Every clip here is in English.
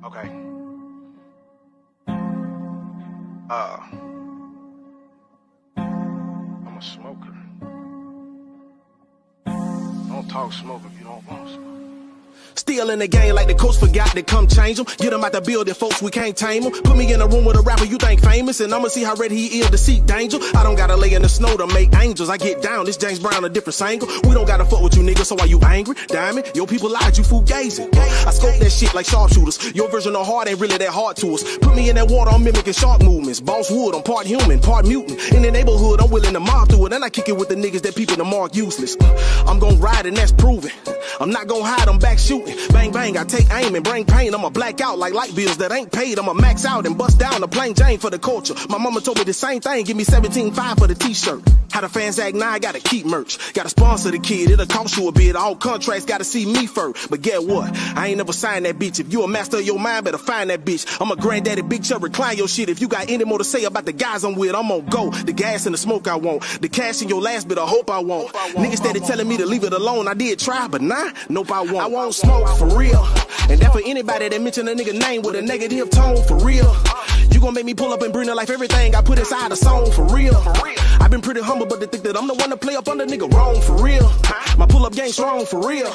Okay. I'm a smoker. Don't talk smoke if you don't want to smoke. Still in the game like the coach forgot to come change them. Get them out the building, folks, we can't tame them. Put me in a room with a rapper you think famous, and I'ma see how ready he is to seek danger. I don't gotta lay in the snow to make angels. I get down, this James Brown a different angle. We don't gotta fuck with you niggas, so why you angry? Diamond, your people lied, you fool gazing. I scope that shit like sharpshooters. Your version of hard ain't really that hard to us. Put me in that water, I'm mimicking shark movements. Boss wood, I'm part human, part mutant. In the neighborhood, I'm willing to mob through it. And I kick it with the niggas that people to mark useless. I'm gon' ride and that's proven. I'm not gon' hide, I'm back shooting. Bang, bang, I take aim and bring pain. I'ma black out like light bills that ain't paid. I'ma max out and bust down the plain Jane for the culture. My mama told me the same thing, give me 17.5 for the t-shirt. How the fans act now, I gotta keep merch. Gotta sponsor the kid, it'll cost you a bit. All contracts gotta see me first. But get what? I ain't never signed that bitch. If you a master of your mind, better find that bitch. I'm a granddaddy, big chuck, recline your shit. If you got any more to say about the guys I'm with, I'm on go. The gas and the smoke I want. The cash in your last bit, I hope I won't. Niggas steady telling me to leave it alone. I did try, but nah, nope, I won't. I won't smoke for real. And that for anybody that mention a nigga name with a negative tone for real. You gon' make me pull up and bring to life everything I put inside a song for real. I've been pretty humble, but to think that I'm the one to play up under nigga wrong for real. My pull up game strong for real.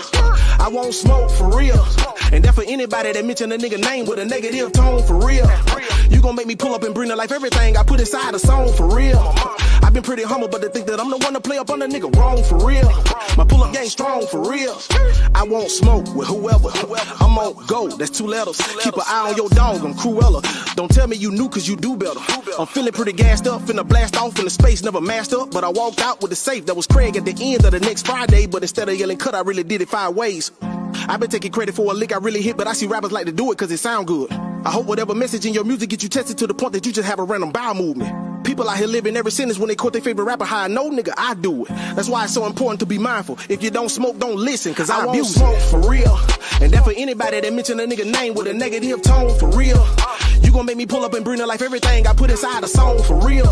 I won't smoke for real. And that for anybody that mention a nigga name with a negative tone for real. You gon' make me pull up and bring to life everything I put inside a song for real. I've been pretty humble, but to think that I'm the one to play up under nigga wrong for real. My pull up game strong for real. I won't smoke with whoever. I'm on go, that's 2 letters. Keep an eye on your dog, I'm Cruella. Don't tell me you knew cause you do better. I'm feeling pretty gassed up, finna blast off in the space, never masked up. But I walked out with the safe, that was Craig at the end of the next Friday. But instead of yelling cut, I really did it 5 ways. I've been taking credit for a lick I really hit, but I see rappers like to do it cause it sound good. I hope whatever message in your music get you tested to the point that you just have a random bowel movement. People out here living every sentence when they quote their favorite rapper. How I know, nigga, I do it. That's why it's so important to be mindful. If you don't smoke, don't listen, cause I won't smoke for real. And that for anybody that mention a nigga name with a negative tone for real. You gon' make me pull up and bring to life everything I put inside a song for real.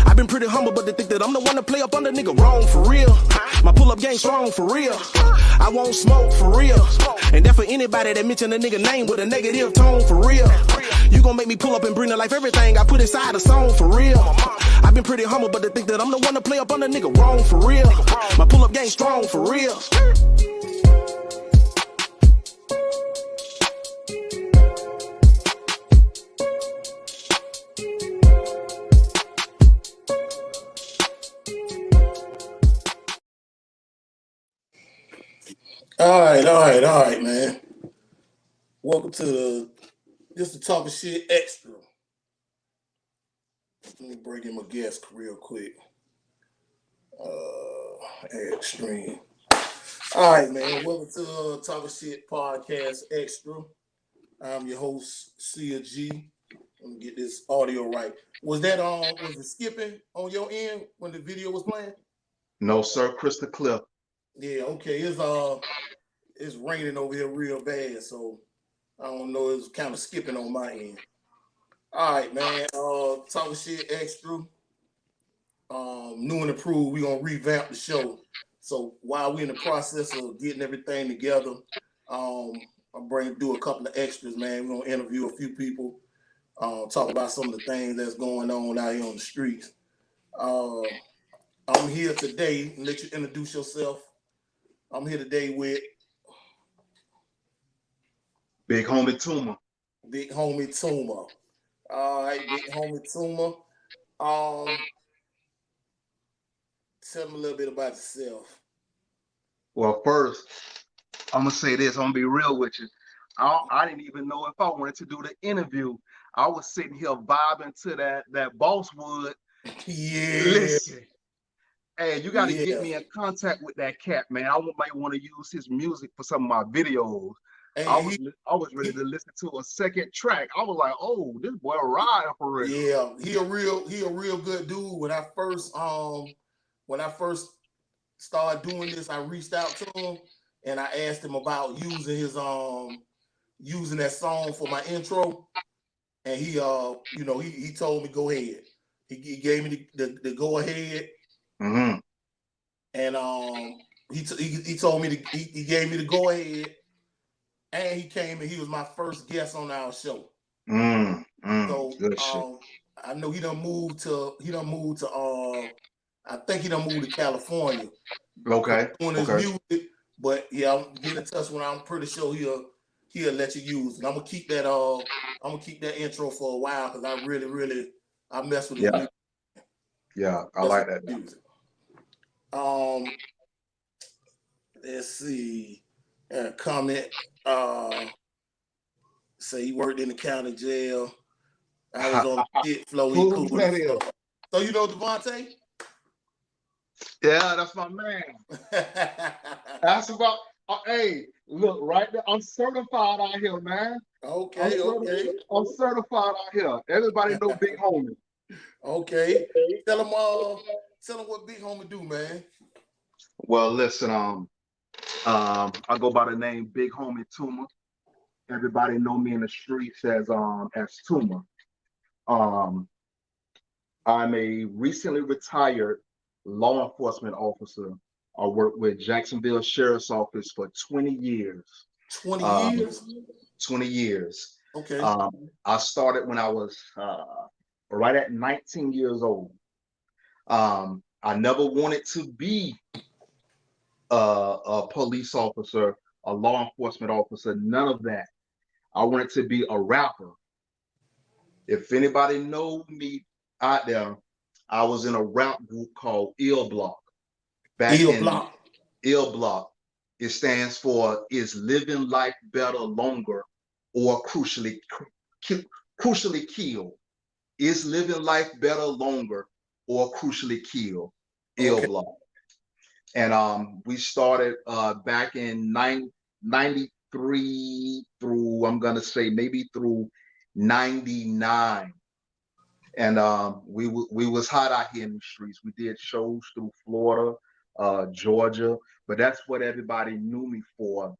I've been pretty humble, but to think that I'm the one to play up under nigga wrong for real. My pull up game strong for real. I won't smoke for real. And that for anybody that mention a nigga name with a negative tone for real. You gon' make me pull up and bring to life everything I put inside a song for real. I've been pretty humble, but to think that I'm the one to play up under nigga wrong for real. My pull up game strong for real. All right, man. Welcome to just the Talkin' Shit Extra. Let me bring in my guest real quick. Extreme. All right, man. Welcome to Talkin' Shit Podcast Extra. I'm your host, Sia G. Let me get this audio right. Was it skipping on your end when the video was playing? No, sir, crystal clear. Yeah, okay. It's raining over here real bad, so I don't know. It was kind of skipping on my end. All right, man. Talking Shit Extra. New and improved. We're gonna revamp the show. So while we're in the process of getting everything together, I'll do a couple of extras, man. We're gonna interview a few people, talk about some of the things that's going on out here on the streets. I'm here today. Let you introduce yourself. I'm here today with BigHomie Toomer. BigHomie Toomer. All right, BigHomie Toomer. Tell them a little bit about yourself. Well, first, I'm gonna say this. I'm gonna be real with you. I didn't even know if I wanted to do the interview. I was sitting here vibing to that Bosswood. Yeah. Listen, hey, you got to get me in contact with that cat, man. I might want to use his music for some of my videos. Hey, I was ready to listen to a second track. I was like, oh, this boy riding for real. Yeah, he a real good dude. When I first started doing this, I reached out to him and I asked him about using his using that song for my intro, and he told me go ahead. He gave me the go ahead, and he told me he gave me the go ahead. and he came and he was my first guest on our show. So Good shit. I know he done moved to I think he done moved to California. Okay. Doing his music, but yeah, I'll get in touch when I'm pretty sure he'll let you use it. I'm gonna keep that intro for a while because I really I mess with his music. Yeah, I like that music. Let's see. Comment. Say he worked in the county jail. I was on the shit flow. He cool. So you know Devontae? Yeah, that's my man. That's about. Hey, look right there. I'm certified out here, man. Okay. I'm certified out here. Everybody know BigHomie. Okay. Tell him what BigHomie do, man. Well, listen, I go by the name BigHomie Toomer. Everybody know me in the streets as Toomer. I'm a recently retired law enforcement officer. I worked with Jacksonville Sheriff's Office for 20 years. 20 years? 20 years. Okay. I started when I was right at 19 years old. I never wanted to be a police officer, a law enforcement officer, none of that. I wanted to be a rapper. If anybody know me out there, I was in a rap group called Ill Block. Ill Block. It stands for Is Living Life Better Longer or Crucially Killed? Is Living Life Better Longer or Crucially Killed? Ill Block. And we started back in 93 through, I'm gonna say maybe through 99. And we was hot out here in the streets. We did shows through Florida, Georgia, but that's what everybody knew me for,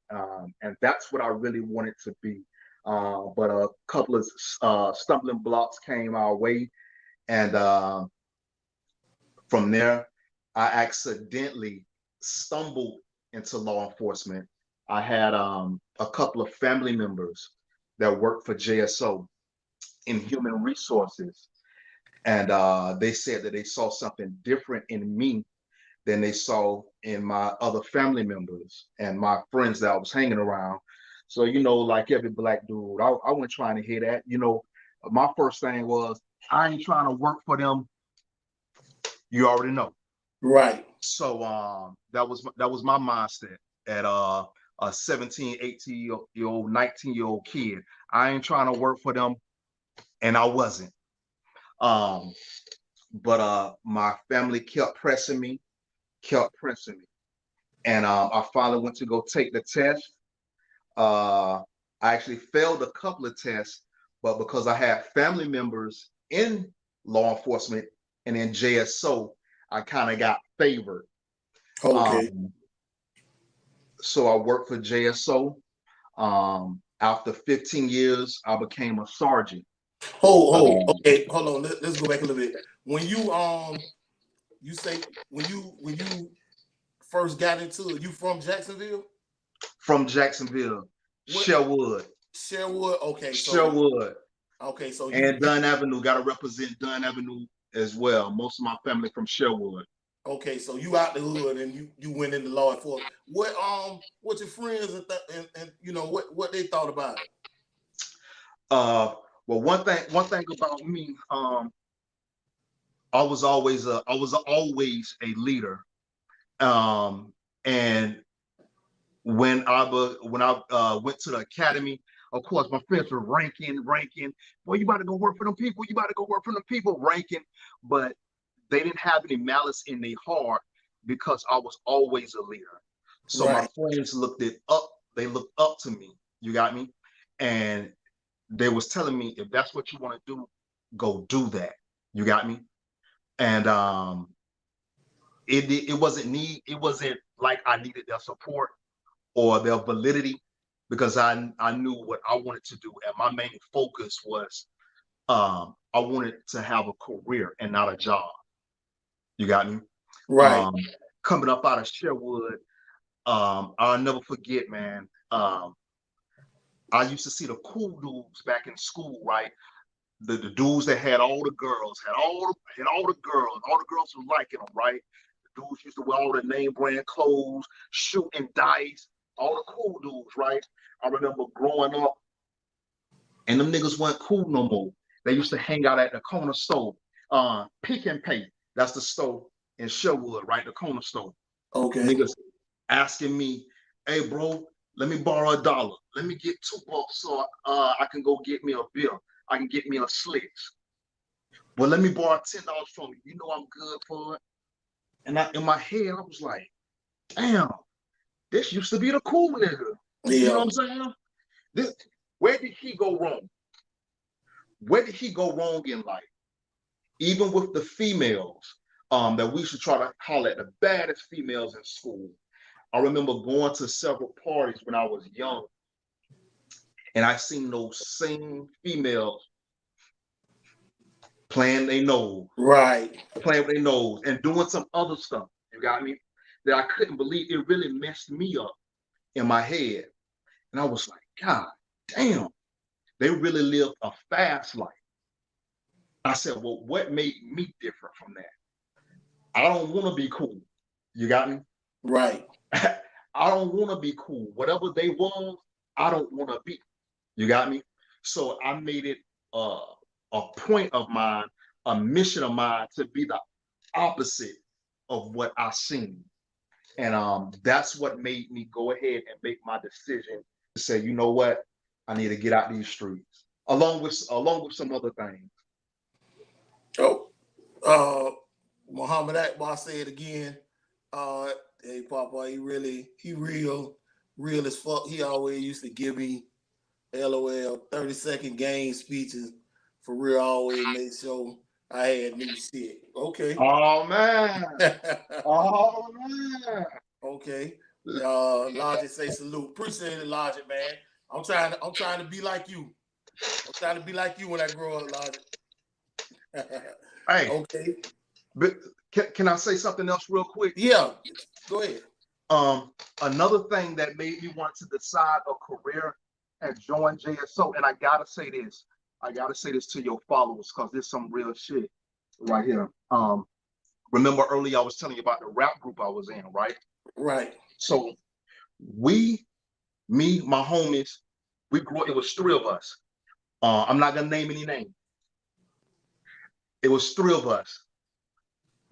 and that's what I really wanted to be. But a couple of stumbling blocks came our way, and from there, I accidentally stumbled into law enforcement. I had a couple of family members that worked for JSO in human resources. And they said that they saw something different in me than they saw in my other family members and my friends that I was hanging around. So, like every black dude, I wasn't trying to hear that. My first thing was, I ain't trying to work for them. You already know. Right. So that was my mindset at a 17, 18-year-old, 19-year-old kid. I ain't trying to work for them, and I wasn't. But my family kept pressing me, and I finally went to go take the test. I actually failed a couple of tests, but because I had family members in law enforcement and in JSO, I kind of got favored. Okay. So I worked for JSO. After 15 years, I became a sergeant. Okay, hold on. Let's go back a little bit. When you you say when you first got into it, you from Jacksonville? From Jacksonville, Sherwood. Okay. Sherwood. Okay, so and Dunn Avenue, got to represent Dunn Avenue as well. Most of my family from Sherwood. Okay, so you out the hood and you went into law enforcement. What your friends and what they thought about it? Well, one thing about me, I was always a leader. And when I went to the academy, of course, my friends were ranking. Well, you about to go work for them people. Ranking. But they didn't have any malice in their heart because I was always a leader. So my friends looked up. They looked up to me. You got me? And they was telling me, if that's what you want to do, go do that. You got me? And it wasn't like I needed their support or their validity, because I knew what I wanted to do. And my main focus was I wanted to have a career and not a job. You got me? Right. Coming up out of Sherwood, I'll never forget, man. I used to see the cool dudes back in school, right? The dudes that had all the girls, had all the girls were liking them, right? The dudes used to wear all the name brand clothes, shooting dice, all the cool dudes, right? I remember growing up, and them niggas weren't cool no more. They used to hang out at the corner store, Pick and Pay. That's the store in Sherwood, right? The corner store. Okay. Niggas asking me, hey, bro, let me borrow $1. Let me get $2 so I can go get me a beer. I can get me a Slicks. Well, let me borrow $10 from you. You know I'm good for it. And in my head, I was like, damn, this used to be the cool nigga. Yeah. You know what I'm saying? Where did he go wrong? Where did he go wrong in life? Even with the females that we should try to holler at, the baddest females in school. I remember going to several parties when I was young, and I seen those same females playing their nose. Right. Playing with their nose and doing some other stuff. You got me? That I couldn't believe. It really messed me up in my head. And I was like, God damn, they really lived a fast life. I said, well, what made me different from that? I don't want to be cool. You got me? Right. I don't want to be cool. Whatever they was, I don't want to be. You got me? So I made it a point of mine, a mission of mine to be the opposite of what I seen. And that's what made me go ahead and make my decision to say, you know what? I need to get out these streets, along with some other things. Oh, Muhammad Akbar said again, hey Papa, he real as fuck. He always used to give me LOL 30-second game speeches for real, always make sure I had new shit. Okay. Oh man. Oh man. Okay. Logic say salute. Appreciate it, Logic, man. I'm trying to be like you. I'm trying to be like you when I grow up, Logic. Hey. Okay. But can I say something else real quick? Yeah. Go ahead. Another thing that made me want to decide a career and join JSO, and I gotta say this to your followers because there's some real shit right here. Remember earlier I was telling you about the rap group I was in, right? Right. So me, my homies, we grew up, it was 3 of us. I'm not gonna name any names. It was 3 of us.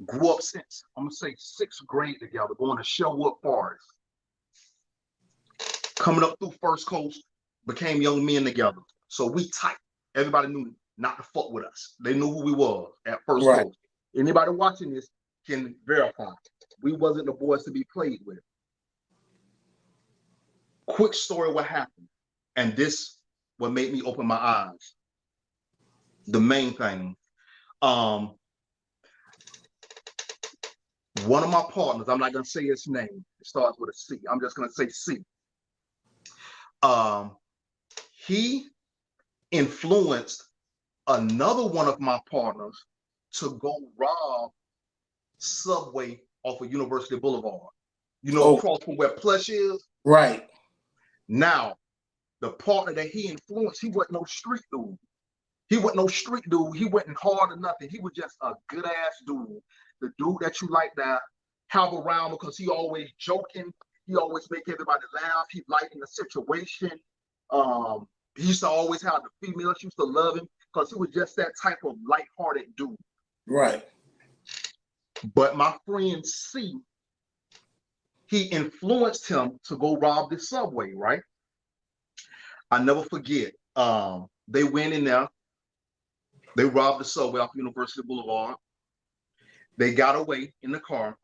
Grew up since, I'm gonna say 6th grade together, going to Sherwood Forest. Coming up through First Coast, became young men together. So we tight. Everybody knew not to fuck with us. They knew who we was at First Coast. Anybody watching this can verify. We wasn't the boys to be played with. Quick story what happened. And this what made me open my eyes. The main thing. One of my partners, I'm not gonna say his name. It starts with a C. I'm just gonna say C. He influenced another one of my partners to go rob Subway off of University Boulevard. You know, across from where Plush is? Right. Now, the partner that he influenced, he wasn't no street dude. He wasn't hard or nothing. He was just a good ass dude. The dude that you like to have around because he always joking. He always make everybody laugh. He lighten the situation. He used to always have the females used to love him because he was just that type of lighthearted dude. Right. But my friend C, he influenced him to go rob this Subway, right? I never forget. They went in there. They robbed the Subway off University Boulevard. They got away in the car,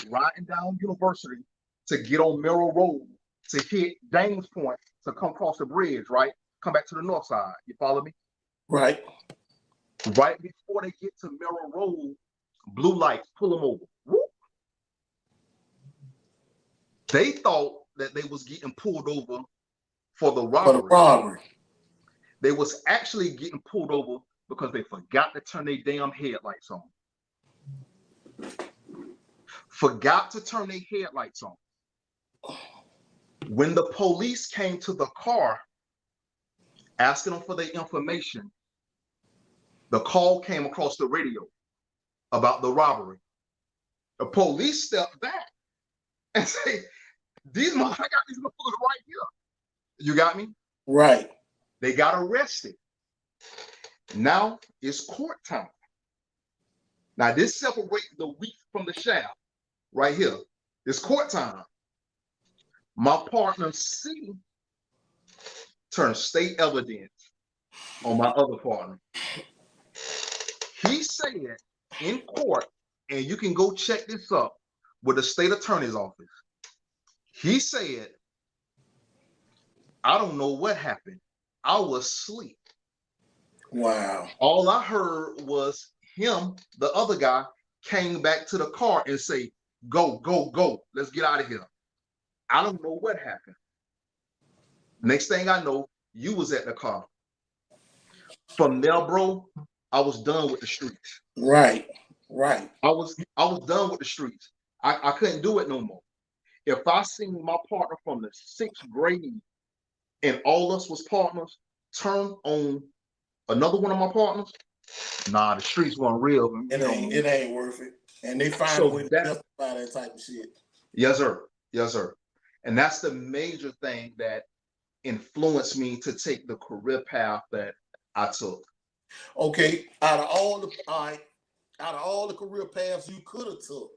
riding down University to get on Merrill Road to hit James Point to come across the bridge, right? Come back to the north side. You follow me? Right. Right before they get to Merrill Road, blue lights, pull them over. Whoop. They thought that they was getting pulled over for the robbery. They was actually getting pulled over because they forgot to turn their damn headlights on. Forgot to turn their headlights on. When the police came to the car, asking them for their information. The call came across the radio about the robbery. The police stepped back and say, I got these motherfuckers right here. You got me? Right. They got arrested. Now it's court time. Now this separates the wheat from the chaff right here. It's court time. My partner C turned state evidence on my other partner. He said in court, and you can go check this up with the state attorney's office. He said, I don't know what happened. I was asleep. Wow. All I heard was him, the other guy, came back to the car and say, go, go, go. Let's get out of here. I don't know what happened. Next thing I know, you was at the car. From there, bro, I was done with the streets. Right, right. I was done with the streets. I couldn't do it no more. If I seen my partner from the 6th grade and all us was partners turn on another one of my partners, nah, the streets weren't real. It ain't worth it. And they find a way to justify that type of shit. Yes, sir. Yes, sir. And that's the major thing that influenced me to take the career path that I took. Okay, out of all the career paths you could have took,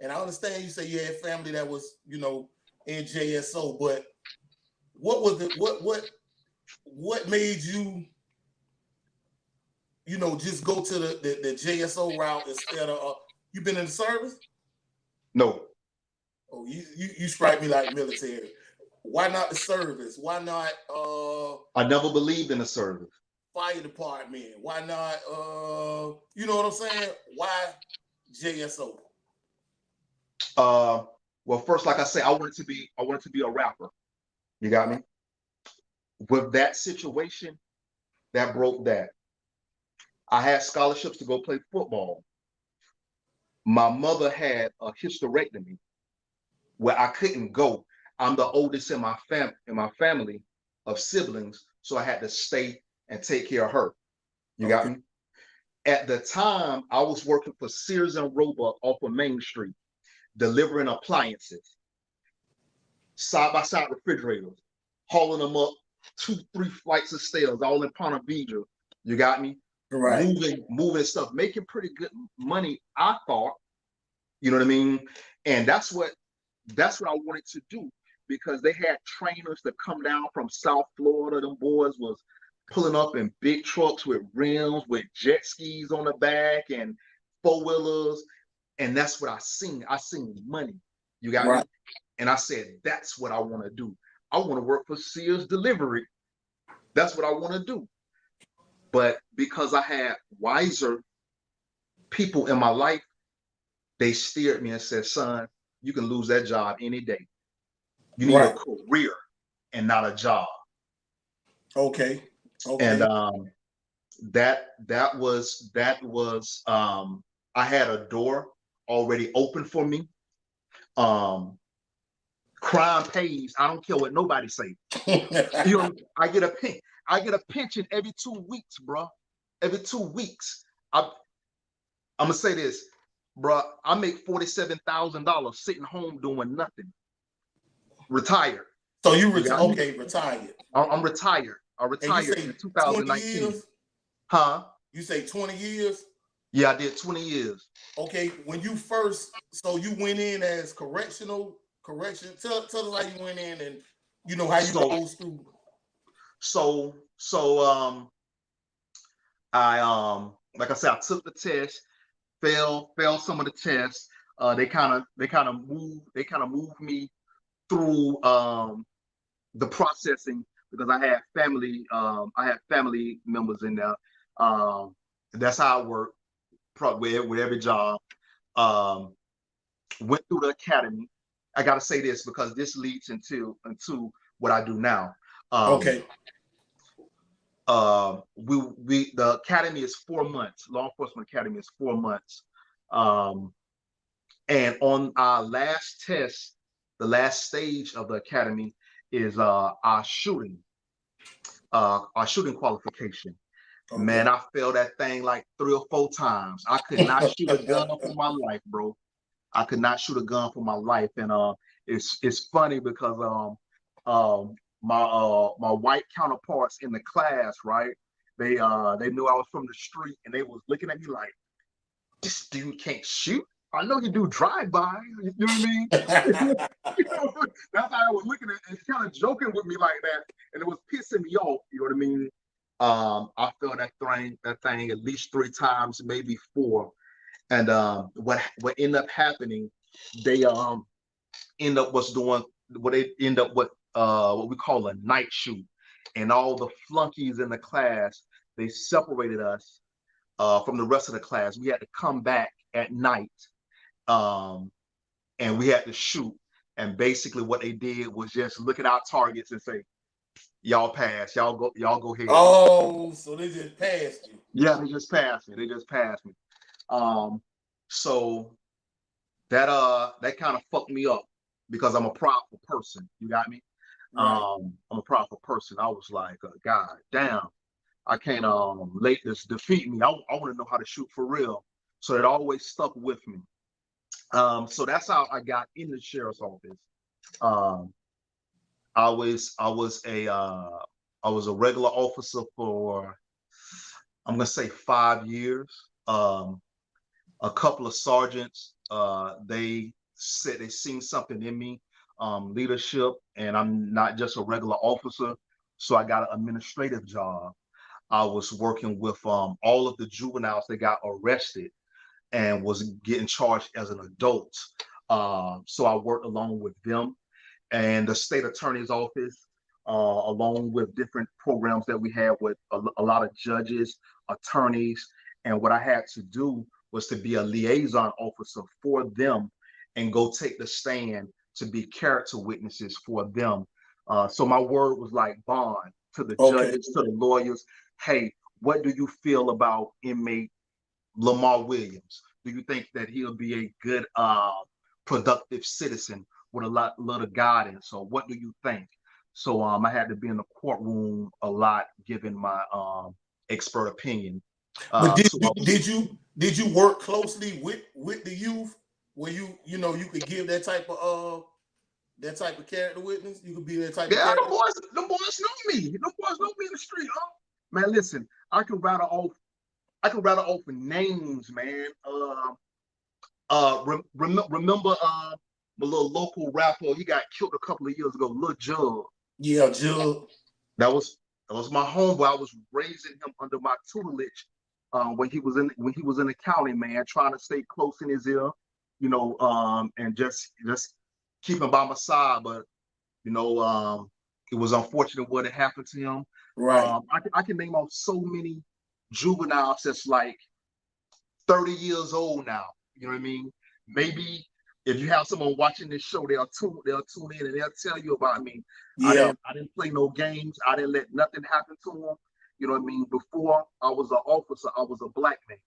and I understand you say you had family that was, in JSO, but what was what made you, just go to the JSO route instead of you been in the service? No. Oh, you strike me like military. Why not the service? Why not I never believed in the service. Fire department? Why not you know what I'm saying? Why JSO? Well, first, like I said, I wanted to be a rapper. You got me? With that situation, that broke that. I had scholarships to go play football. My mother had a hysterectomy where I couldn't go. I'm the oldest in my family of siblings, so I had to stay and take care of her. You got me? At the time, I was working for Sears and Roebuck off of Main Street, delivering appliances, side-by-side refrigerators, hauling them up 2-3 flights of stairs, all in Ponte Vedra. You got me? Right. Moving stuff, making pretty good money, I thought. You know what I mean? And that's what I wanted to do, because they had trainers that come down from South Florida. Them boys was pulling up in big trucks with rims, with jet skis on the back and 4-wheelers. And that's what I seen. I seen money. You got me? And I said, that's what I want to do. I want to work for Sears Delivery. That's what I want to do. But because I had wiser people in my life, they steered me and said, son, you can lose that job any day. You need a career and not a job. Okay. And that was I had a door already open for me. Crime pays. I don't care what nobody say. I get a pension every 2 weeks, bro. Every 2 weeks. I'm gonna say this, bro. I make $47,000 sitting home doing nothing. Retired. So you retired. I'm retired. I retired in 2019. Huh? You say 20 years? Yeah, I did 20 years. Okay, when you first, so you went in as correction. Tell us how you went in and how you go through. I like I said, I took the test, failed some of the tests. They kind of moved me through the processing, because I had family members in there. That's how I work, probably with every job. Went through the academy. I got to say this because this leads into what I do now. The academy is 4 months. Law enforcement academy is 4 months. And on our last test, the last stage of the academy is our shooting. our shooting qualification. Okay. Man, I failed that thing like 3 or 4 times. I could not shoot a gun for my life, bro. I could not shoot a gun for my life, and it's funny because my white counterparts in the class, right? They knew I was from the street, and they was looking at me like, this dude can't shoot. I know you do drive-by. You know what I mean? That's how I was looking at it, kind of joking with me like that, and it was pissing me off. You know what I mean? I failed that thing at least 3 times, maybe 4. And what ended up happening, they end up what we call a night shoot, and all the flunkies in the class, they separated us from the rest of the class. We had to come back at night, and we had to shoot. And basically, what they did was just look at our targets and say, "Y'all pass. Y'all go ahead." Oh, so they just passed you? Yeah, they just passed me. So that kind of fucked me up because I'm a prideful person. You got me? Right. I'm a prideful person. I was like, God damn, I can't let this defeat me. I want to know how to shoot for real. So it always stuck with me. So that's how I got in the sheriff's office. I was a regular officer for, I'm gonna say, 5 years. A couple of sergeants, they said they seen something in me, leadership, and I'm not just a regular officer. So I got an administrative job. I was working with all of the juveniles that got arrested and was getting charged as an adult. So I worked along with them and the state attorney's office, along with different programs that we have with a lot of judges, attorneys. And what I had to do was to be a liaison officer for them and go take the stand to be character witnesses for them. So my word was like bond to the judges, to the lawyers. Hey, what do you feel about inmate Lamar Williams? Do you think that he'll be a good, productive citizen with a lot of guidance? So what do you think? So I had to be in the courtroom a lot, giving my expert opinion. But did you work closely with the youth where you could give that type of character witness? You could be that type of character. The boys know me. The boys know me in the street, huh? Man, listen, I can rattle off names, man. Remember my little local rapper, he got killed a couple of years ago, Lil Jug. Yeah, Jug. That was my homeboy. I was raising him under my tutelage when he was in the county, man, trying to stay close in his ear, and just keep him by my side. But it was unfortunate what had happened to him. Right. I can name off so many juveniles that's like 30 years old now. You know what I mean? Maybe if you have someone watching this show, they'll tune in and they'll tell you about me. Yeah. I didn't play no games. I didn't let nothing happen to them. You know what I mean? Before I was an officer, I was a black man,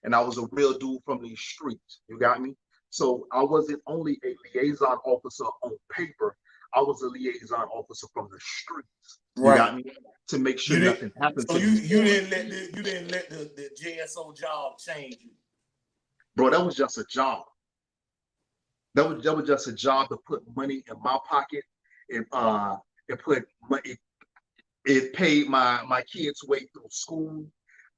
and I was a real dude from these streets. You got me? So I wasn't only a liaison officer on paper. I was a liaison officer from the streets. You got me? To make sure nothing happened to me. So you didn't let the JSO job change you. Bro, that was just a job. That was just a job to put money in my pocket, and put money. It paid my kids' way through school.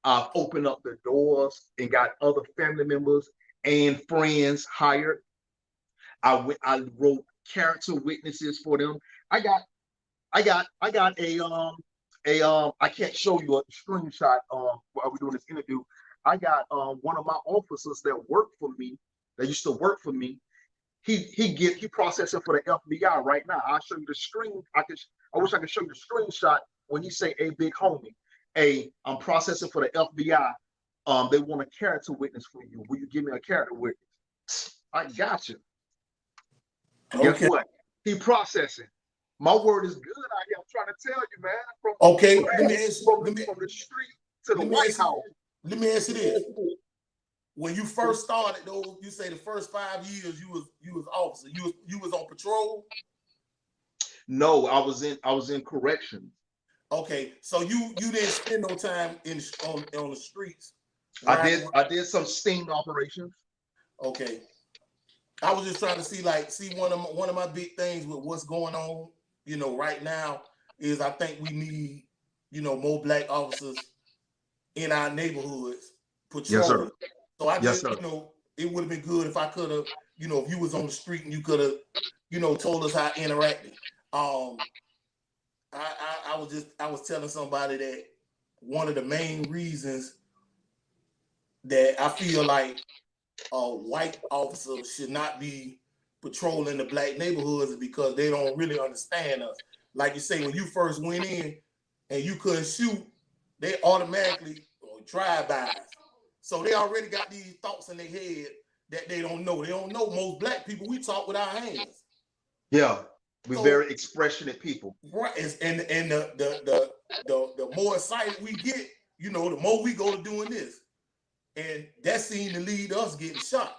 Opened up the doors and got other family members and friends hired. I wrote character witnesses for them. I got a I can't show you a screenshot while we're doing this interview. I got one of my officers that used to work for me. He processing for the FBI right now. I'll show you the screen. I wish I could show you the screenshot when he say, "Hey, big homie, hey, I'm processing for the FBI. They want a character witness for you. Will you give me a character witness?" I got you. Okay. Guess what? He processing. My word is good out here. I'm trying to tell you, man. From the street to the White House. Let me ask you this. When you first started, though, you say the first 5 years you was officer. You was on patrol? No, I was in corrections. Okay, so you didn't spend no time on the streets. I did some sting operations. Okay, I was just trying to see one of my big things with what's going on, right now is I think we need, more black officers in our neighborhoods Yes, patrolling. sir. So I Yes, just, sir. it would have been good if I could have, if you was on the street and you could have, told us how I interacted. I was telling somebody that one of the main reasons that I feel like a white officer should not be patrolling the black neighborhoods is because they don't really understand us. Like you say, when you first went in and you couldn't shoot, they automatically drive-bys. So they already got these thoughts in their head that they don't know. They don't know most black people, we talk with our hands. Yeah, we're very expressionate people. Right, and the more excited we get, the more we go to doing this. And that seemed to lead us getting shot.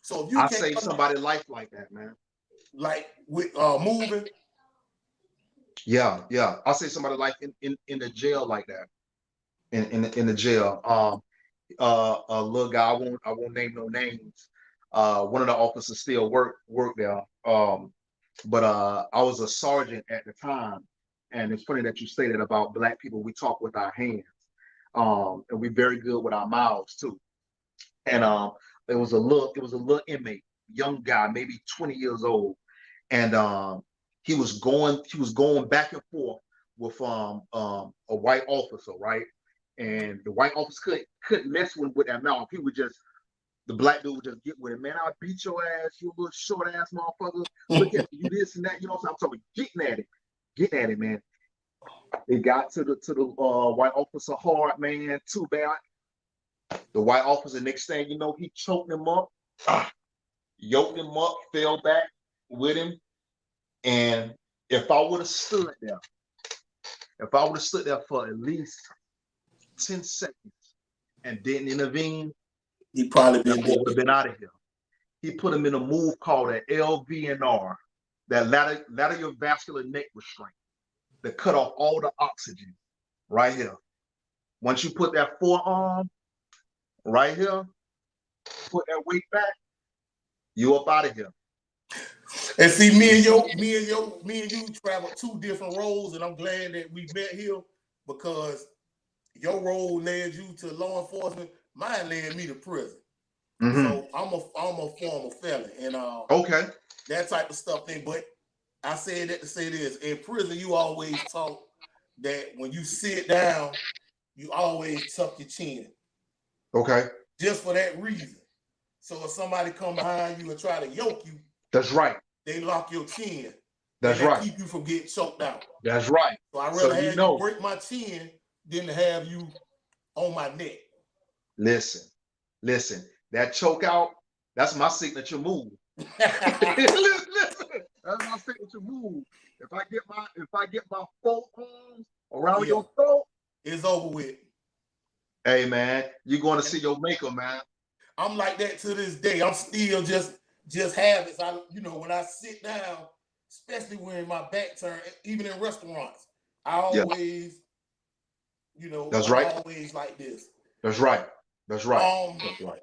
So if you I can't saved somebody's life like that, man. like with moving. Yeah. I saved somebody's life in the jail like that. In the jail. A little guy, I won't name no names. One of the officers still work there. But I was a sergeant at the time. And it's funny that you say that about black people. We talk with our hands. And we're very good with our mouths too. And it was a little inmate, young guy, maybe 20 years old, and he was going back and forth with a white officer, right? And the white officer couldn't mess with that mouth. He would just the black dude would just get with him, man. I'll beat your ass, you little short ass motherfucker. Look at you, this and that. You know what I'm talking about? Getting at it, man. It got to the white officer hard, man. Too bad. The white officer, next thing you know, he choked him up, yoked him up, fell back with him. And if I would have stood there for at least 10 seconds and didn't intervene, He probably that boy would have been out of here. He put him in a move called an LVNR, that lateral vascular neck restraint, that cut off all the oxygen right here. Once you put that forearm right here, put that weight back, you up out of here. And see, me and you traveled two different roles, and I'm glad that we met here because your role led you to law enforcement. Mine led me to prison. Mm-hmm. So I'm a former felon, and okay, that type of stuff. But I said that to say this: in prison, you always taught that when you sit down, you always tuck your chin. Okay. Just for that reason. So if somebody come behind you and try to yoke you, that's right. They lock your chin. That's right. Keep you from getting choked out. That's right. So I'd rather have you break my chin than to have you on my neck. Listen. That choke out, that's my signature move. Listen, that's my signature move. If I get my 4 arms around your throat, it's over with. Hey man, you're going to see your maker, man. I'm like that to this day. I'm still just habits. When I sit down, especially when my back turned, even in restaurants, I always, that's right. Always like this. That's right. That's right. That's right.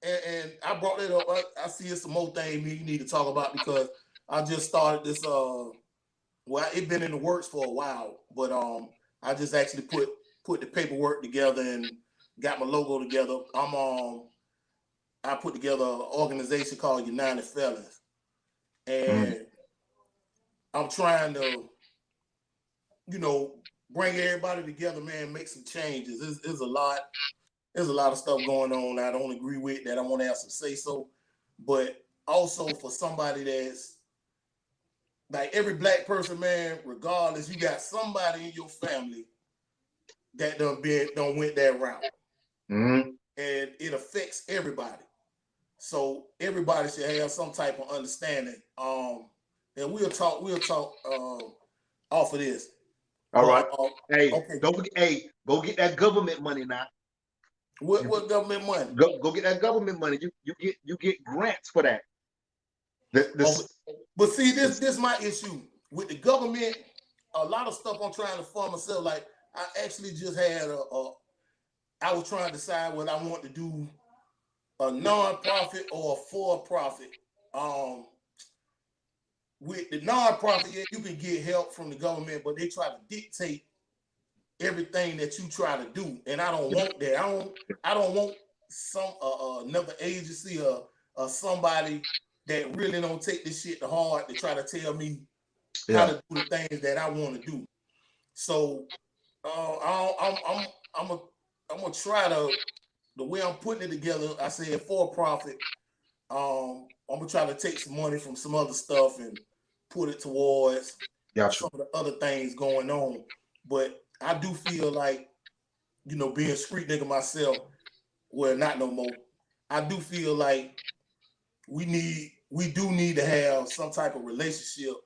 And I brought it up. I see it's some more things you need to talk about because I just started this. It's been in the works for a while, but I just actually put the paperwork together and got my logo together. I put together an organization called United Felons, and I'm trying to, bring everybody together, man. Make some changes. There's a lot of stuff going on I don't agree with that I want to have some say so, but also for somebody that's like every black person, man. Regardless, you got somebody in your family that done went that route, and it affects everybody. So everybody should have some type of understanding. And we'll talk off of this. All right. Hey, okay. Don't forget. Hey, go get that government money now. What government money? Go get that government money. You get grants for that. But see, this my issue. with the government, a lot of stuff I'm trying to fund myself. Like I actually just had I was trying to decide whether I want to do a non-profit or a for-profit. With the non-profit, yeah, you can get help from the government, but they try to dictate everything that you try to do, and I don't want that. I don't want some another agency or somebody that really don't take this shit to heart to try to tell me how to do the things that I want to do. So I'm gonna try the way I'm putting it together. I said for profit. I'm gonna try to take some money from some other stuff and put it towards some of the other things going on. But I do feel like, you know, being a street nigga myself, well, not no more. I do feel like we do need to have some type of relationship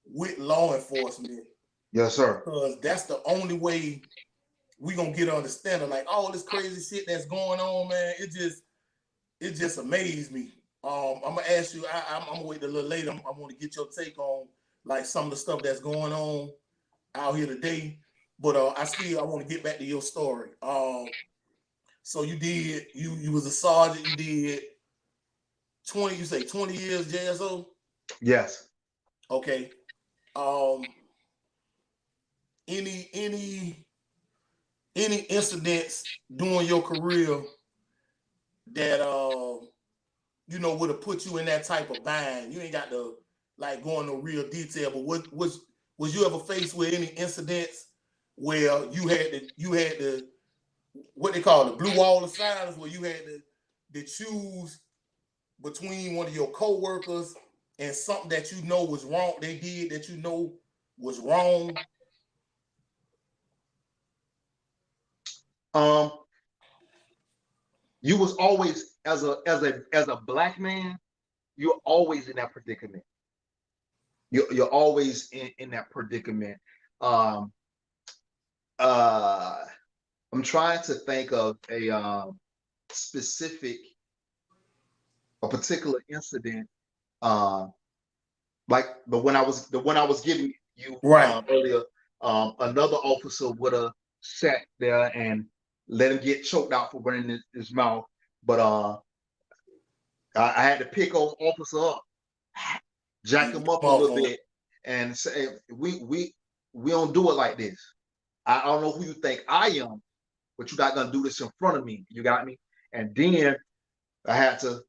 with law enforcement. Yes, sir. Because that's the only way we gonna get an understanding. Like all this crazy shit that's going on, man, it just amazed me. I'm gonna ask you. I'm gonna wait a little later. I want to get your take on like some of the stuff that's going on out here today. But I want to get back to your story. So you was a sergeant. You did 20. You say 20 years JSO? Yes. Okay. Any incidents during your career that you know would have put you in that type of bind? You ain't got to like go into real detail, but was you ever faced with any incidents where you had to what they call the blue wall of silence, where you had to choose between one of your coworkers and something that you know was wrong, they did that you know was wrong? You was always as a black man, you're always in that predicament. You're always in that predicament. I'm trying to think of a particular incident, like the one I was giving you earlier. Another officer would have sat there and let him get choked out for running his mouth, but I had to pick officer up, jack him up a little bit, and say we don't do it like this. I don't know who you think I am, but you're not gonna do this in front of me. You got me? And then I had to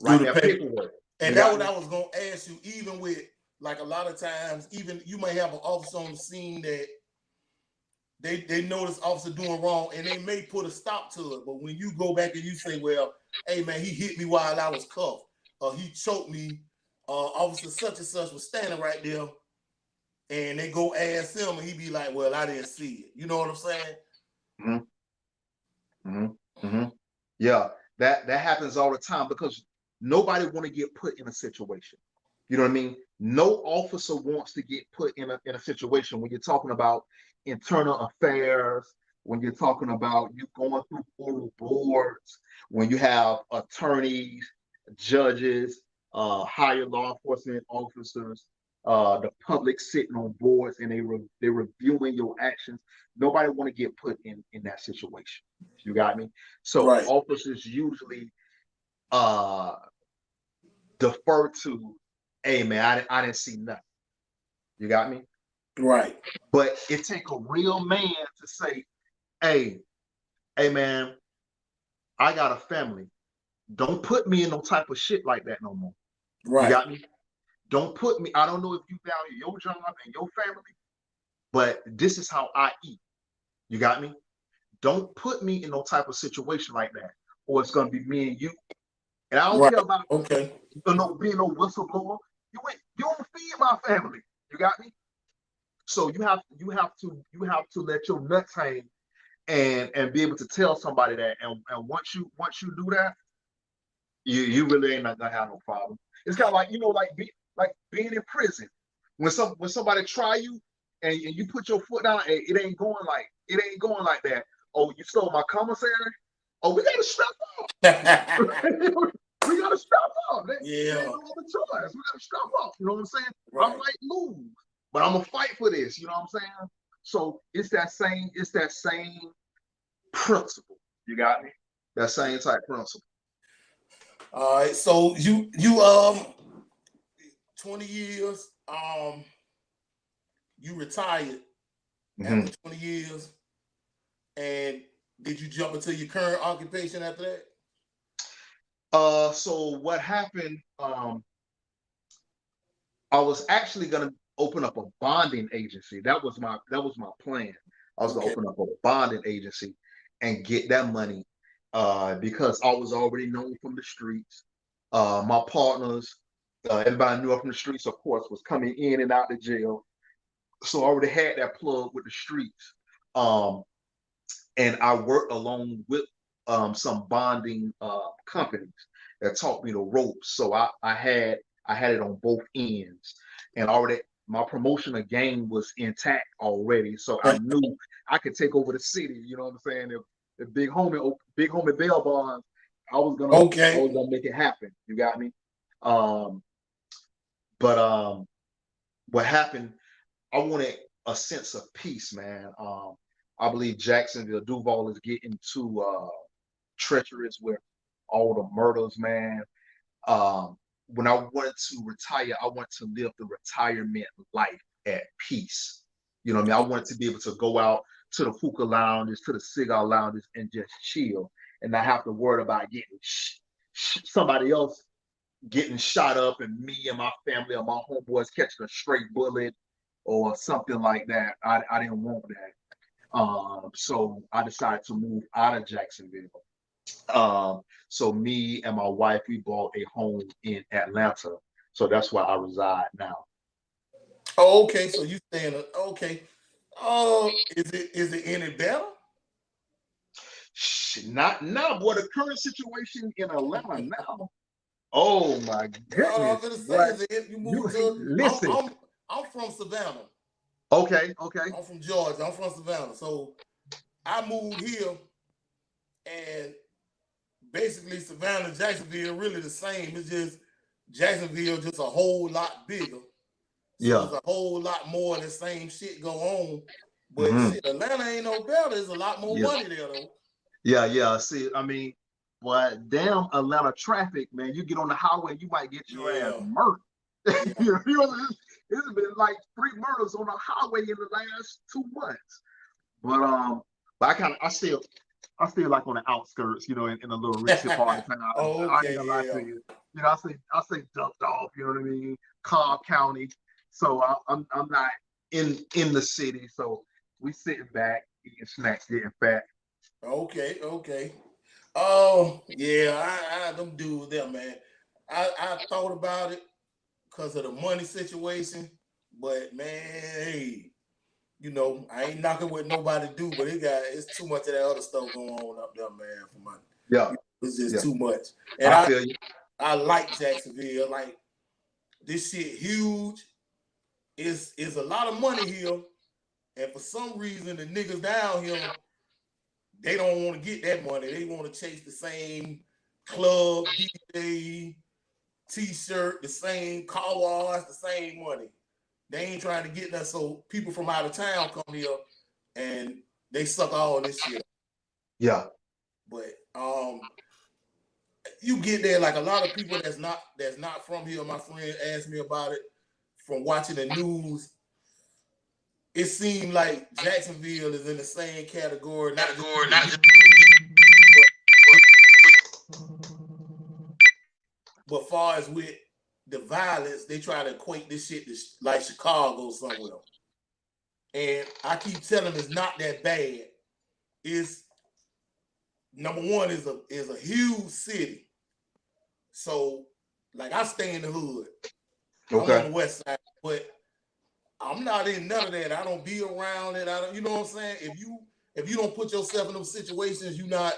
write that paperwork. And that's what I was gonna ask you. Even with like a lot of times, even you may have an officer on the scene that they notice officer doing wrong, and they may put a stop to it. But when you go back and you say, "Well, hey man, he hit me while I was cuffed, or he choked me," officer such and such was standing right there, and they go ask him, and he be like, "Well, I didn't see it." You know what I'm saying? Yeah, that happens all the time because nobody want to get put in a situation. You know what I mean? No officer wants to get put in a situation when you're talking about internal affairs, when you're talking about you going through oral boards, when you have attorneys, judges, higher law enforcement officers, the public sitting on boards, and they're reviewing your actions. Nobody want to get put in that situation. You got me? So officers usually defer to, "Hey man, I didn't see nothing." You got me? Right. But it take a real man to say, hey man, I got a family. Don't put me in no type of shit like that no more. Right. You got me? Don't put me, I don't know if you value your job and your family, but this is how I eat. You got me? Don't put me in no type of situation like that, or it's gonna be me and you. And I don't care about being no whistleblower. You don't feed my family. You got me? So you have to let your nuts hang and be able to tell somebody that. And once you do that, you really ain't not gonna have no problem. It's kind of like, you know, like being in prison. When somebody try you and you put your foot down, and it ain't going like that. Oh, you stole my commissary? Oh, we gotta strap off. We gotta strap up. Yeah. Ain't no other choice. We gotta strap up. You know what I'm saying? Right. I might lose, but I'm gonna fight for this. You know what I'm saying? So it's that same principle. You got me? That same type principle. All right. So you 20 years, you retired after 20 years, and did you jump into your current occupation after that? So what happened? I was actually gonna open up a bonding agency. That was my plan. I was gonna open up a bonding agency and get that money because I was already known from the streets. My partners, everybody knew up from the streets, of course, was coming in and out the jail. So I already had that plug with the streets. And I worked along with some bonding companies that taught me the ropes. So I had it on both ends, and already my promotional game was intact already. So I knew I could take over the city. You know what I'm saying? If BigHomie bail bonds, I was gonna make it happen. You got me? But what happened? I wanted a sense of peace, man. I believe Jacksonville, Duval is getting too treacherous with all the murders, man. When I wanted to retire, I want to live the retirement life at peace. You know what I mean? I wanted to be able to go out to the hookah lounges, to the cigar lounges, and just chill, and not have to worry about getting somebody else getting shot up, and me and my family or my homeboys catching a straight bullet or something like that. I didn't want that. So I decided to move out of Jacksonville. So me and my wife, we bought a home in Atlanta. So that's where I reside now. Oh, okay. So you saying okay. Is it any better? Not now, boy. The current situation in Atlanta now. Oh my goodness! I'm gonna say is if you move to listen. I'm from Savannah. Okay. I'm from Georgia. I'm from Savannah. So I moved here, and basically Savannah, Jacksonville, really the same. It's just Jacksonville just a whole lot bigger. So it's a whole lot more of the same shit go on. But shit, Atlanta ain't no better. There's a lot more money there though. Yeah. See, I mean, but damn Atlanta traffic, man. You get on the highway, you might get your ass murdered. You know, it's been like 3 murders on the highway in the last 2 months. But I still like on the outskirts, you know, in a little ritzy part of town. I ain't gonna lie to you. You know, I say ducked off, you know what I mean? Cobb County. So I'm not in the city. So we sitting back, eating snacks, getting fat. Okay. Oh yeah, I them dudes there, man. I thought about it because of the money situation, but man, hey, you know, I ain't knocking what nobody do, but it's too much of that other stuff going on up there, man. For my it's just too much. And I feel you. I like Jacksonville. Like this shit huge. Is a lot of money here, and for some reason the niggas down here they don't want to get that money. They want to chase the same club, DJ, t-shirt, the same car wash, the same money. They ain't trying to get that. So people from out of town come here and they suck all this shit. Yeah. But you get there, like a lot of people that's not from here. My friend asked me about it from watching the news. It seemed like Jacksonville is in the same category, not just but far as with the violence, they try to equate this shit to like Chicago somewhere. And I keep telling them it's not that bad. It's number one is a huge city. So like I stay in the hood. Okay. I'm on the west side, but I'm not in none of that. I don't be around it. I don't, you know what I'm saying? If you don't put yourself in those situations, you're not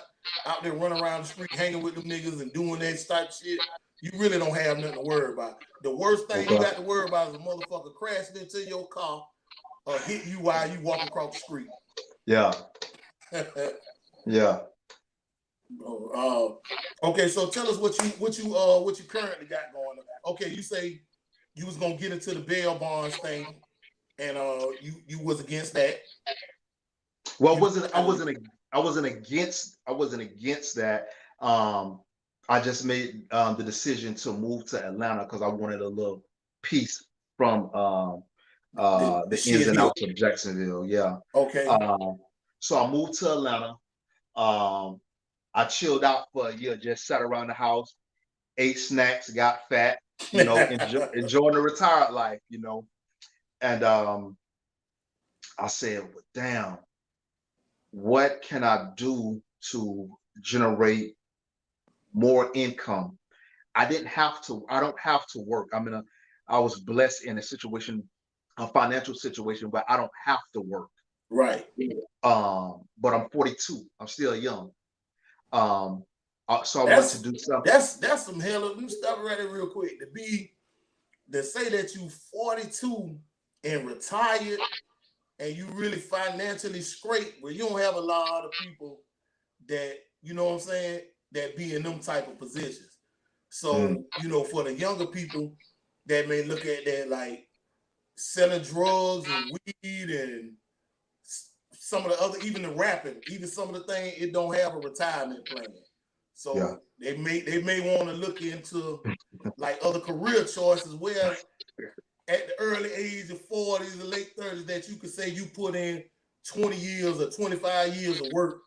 out there running around the street hanging with them niggas and doing that type of shit. You really don't have nothing to worry about. The worst thing you got to worry about is a motherfucker crashing into your car or hit you while you walking across the street. Yeah. Yeah. Okay, so tell us what you currently got going on. Okay, you say you was gonna get into the bail bonds thing, and you was against that. Well, I wasn't against that. I just made the decision to move to Atlanta because I wanted a little peace from the ins and outs of Jacksonville. Yeah. Okay. So I moved to Atlanta. I chilled out for a year, just sat around the house, ate snacks, got fat, enjoying the retired life, And I said, well, damn, what can I do to generate more income? I don't have to work. I was blessed in a financial situation, but I don't have to work. Right. But I'm 42. I'm still young. So I want to do something. That's some hell of, let me stop right there real quick. To say that you 42 and retired and you really financially straight, where you don't have a lot of people that, you know what I'm saying, that be in them type of positions. So, for the younger people that may look at that like selling drugs and weed and some of the other, even the rapping, even some of the things, it don't have a retirement plan. So they may want to look into like other career choices where at the early age of 40s or late 30s that you could say you put in 20 years or 25 years of work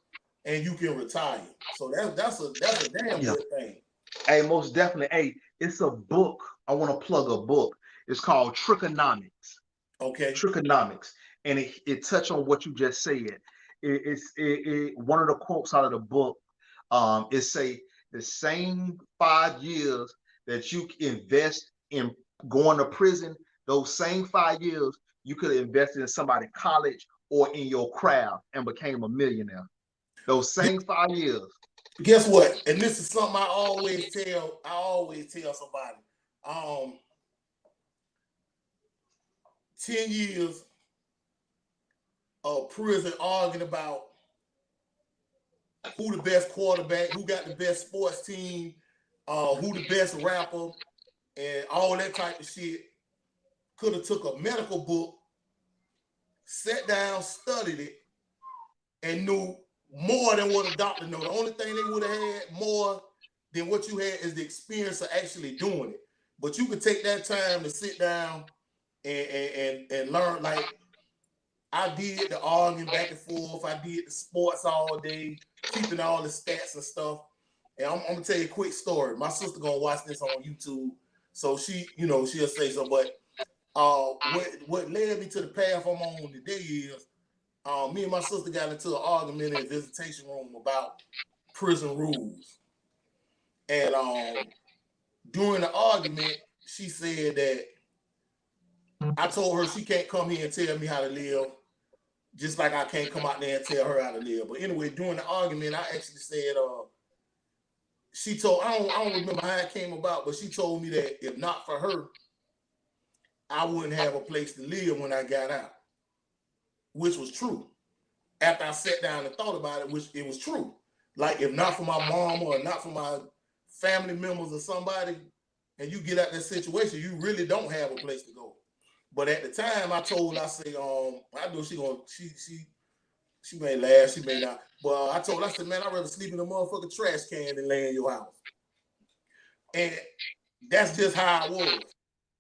and you can retire. So that's a damn good thing. Hey, most definitely. Hey, it's a book. I want to plug a book. It's called Trickonomics. Okay. Trickonomics. And it touched on what you just said. One of the quotes out of the book is say the same 5 years that you invest in going to prison, those same 5 years you could have invested in somebody's college or in your craft and became a millionaire. Those same 5 years. Guess what? And this is something I always tell somebody. 10 years of prison arguing about who the best quarterback, who got the best sports team, who the best rapper, and all that type of shit. Could have took a medical book, sat down, studied it, and knew more than what a doctor knows. The only thing they would have had more than what you had is the experience of actually doing it. But you could take that time to sit down and learn. Like I did the arguing back and forth. I did the sports all day, keeping all the stats and stuff. And I'm gonna tell you a quick story. My sister gonna watch this on YouTube, so she'll say so. But what led me to the path I'm on today is me and my sister got into an argument in the visitation room about prison rules. And during the argument, she said that I told her she can't come here and tell me how to live, just like I can't come out there and tell her how to live. But anyway, during the argument, I actually said, she told, I don't remember how it came about, but she told me that if not for her, I wouldn't have a place to live when I got out, which was true. After I sat down and thought about it, which it was true. Like if not for my mom or not for my family members or somebody, and you get out that situation, you really don't have a place to go. But at the time, I said, I know she may laugh, she may not. But I said, man, I'd rather sleep in a motherfucking trash can than lay in your house. And that's just how I was.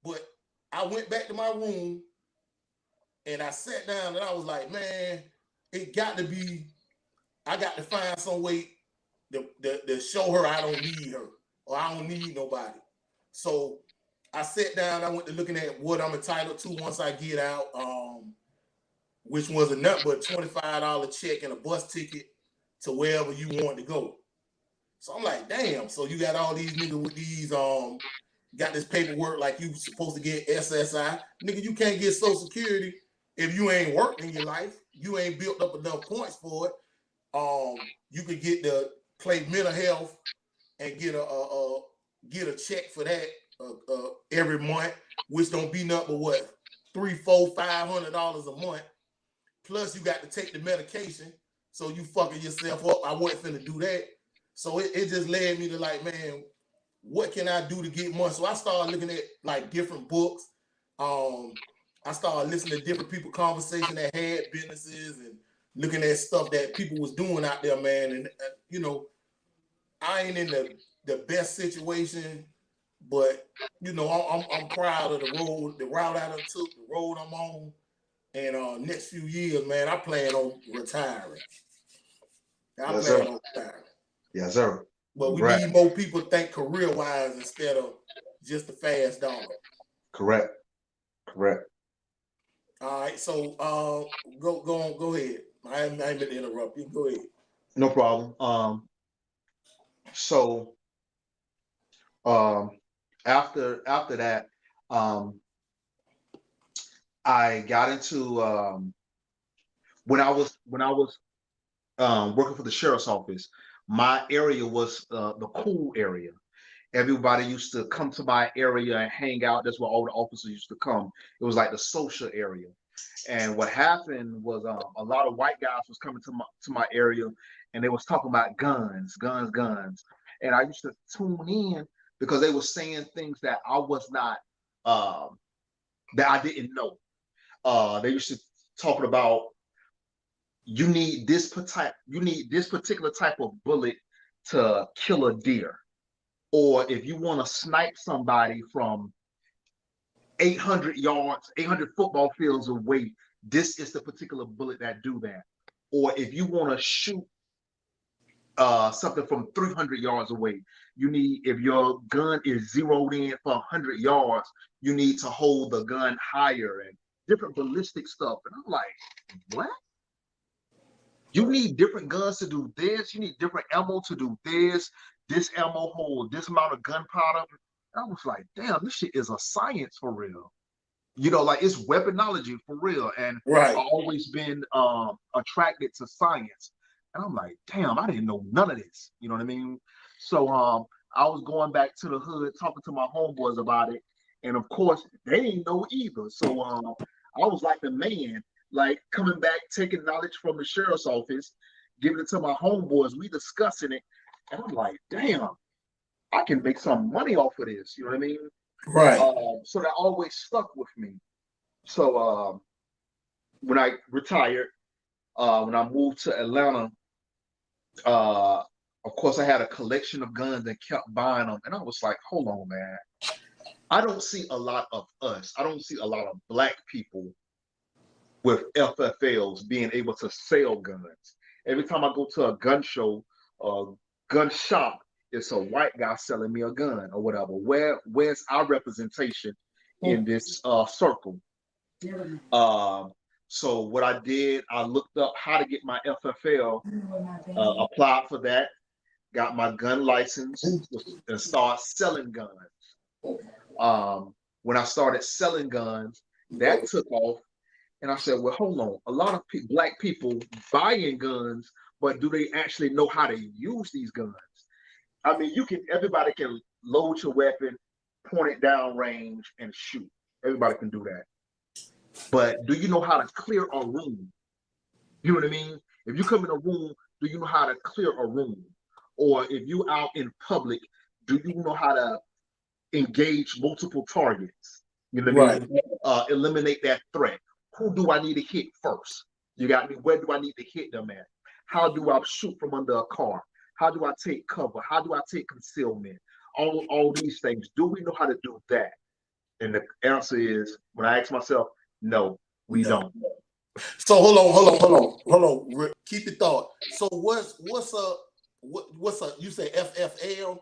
But I went back to my room and I sat down and I was like, man, it got to be, I got to find some way to show her I don't need her or I don't need nobody. So I sat down, I went to looking at what I'm entitled to once I get out, which was a nothing but $25 check and a bus ticket to wherever you want to go. So I'm like, damn, so you got all these niggas with these, got this paperwork like you supposed to get SSI. Nigga, you can't get Social Security if you ain't worked in your life. You ain't built up enough points for it. You could get the play mental health and get a check for that every month, which don't be nothing but what, $300, $400, $500 a month. Plus you got to take the medication, so you fucking yourself up. I wasn't finna do that. So it just led me to like, man, what can I do to get money? So I started looking at like different books. I started listening to different people conversation that had businesses and looking at stuff that people was doing out there, man. And you know, I ain't in the best situation, but you know, I'm proud of the route I done took, the road I'm on. And next few years, man, I plan on retiring. Yes, sir. Yes, sir. But we need more people to think career-wise instead of just the fast dollar. Correct. All right, so go ahead. I ain't meant to interrupt you. Go ahead. No problem. So after that, I got into when I was working for the sheriff's office. My area was the cool area. Everybody used to come to my area and hang out. That's where all the officers used to come. It was like the social area. And what happened was a lot of white guys was coming to my area, and they was talking about guns. And I used to tune in because they were saying things that I was not, that I didn't know. They used to talking about you need this particular type of bullet to kill a deer, or if you want to snipe somebody from 800 yards, 800 football fields away, this is the particular bullet that do that. Or if you want to shoot something from 300 yards away, you need, if your gun is zeroed in for 100 yards, you need to hold the gun higher and different ballistic stuff. And I'm like, what? You need different guns to do this. You need different ammo to do this. This ammo hold this amount of gunpowder. I was like, damn, this shit is a science for real. You know, like it's weaponology for real. And I've always been attracted to science. And I'm like, damn, I didn't know none of this. You know what I mean? So I was going back to the hood, talking to my homeboys about it. And of course, they didn't know either. So I was like the man, like coming back, taking knowledge from the sheriff's office, giving it to my homeboys. We discussing it. And I'm like, damn, I can make some money off of this. You know what I mean? Right. So that always stuck with me. So when I retired, when I moved to Atlanta, of course, I had a collection of guns and kept buying them. And I was like, hold on, man. I don't see a lot of us. I don't see a lot of Black people with FFLs being able to sell guns. Every time I go to a gun show, gun shop, it's a white guy selling me a gun or whatever. Where's our representation in this circle? So what I did, I looked up how to get my FFL, applied for that, got my gun license, and started selling guns. When I started selling guns, that took off. And I said, well, hold on. A lot of Black people buying guns, but do they actually know how to use these guns? I mean, everybody can load your weapon, point it down range, and shoot. Everybody can do that. But do you know how to clear a room? You know what I mean? If you come in a room, do you know how to clear a room? Or if you're out in public, do you know how to engage multiple targets? You know what I mean? Eliminate that threat. Who do I need to hit first? You got me? Where do I need to hit them at? How do I shoot from under a car? How do I take cover? How do I take concealment? All these things. Do we know how to do that? And the answer is, when I ask myself, no, we don't. So hold on. Keep your thought. So what's a you say FFL?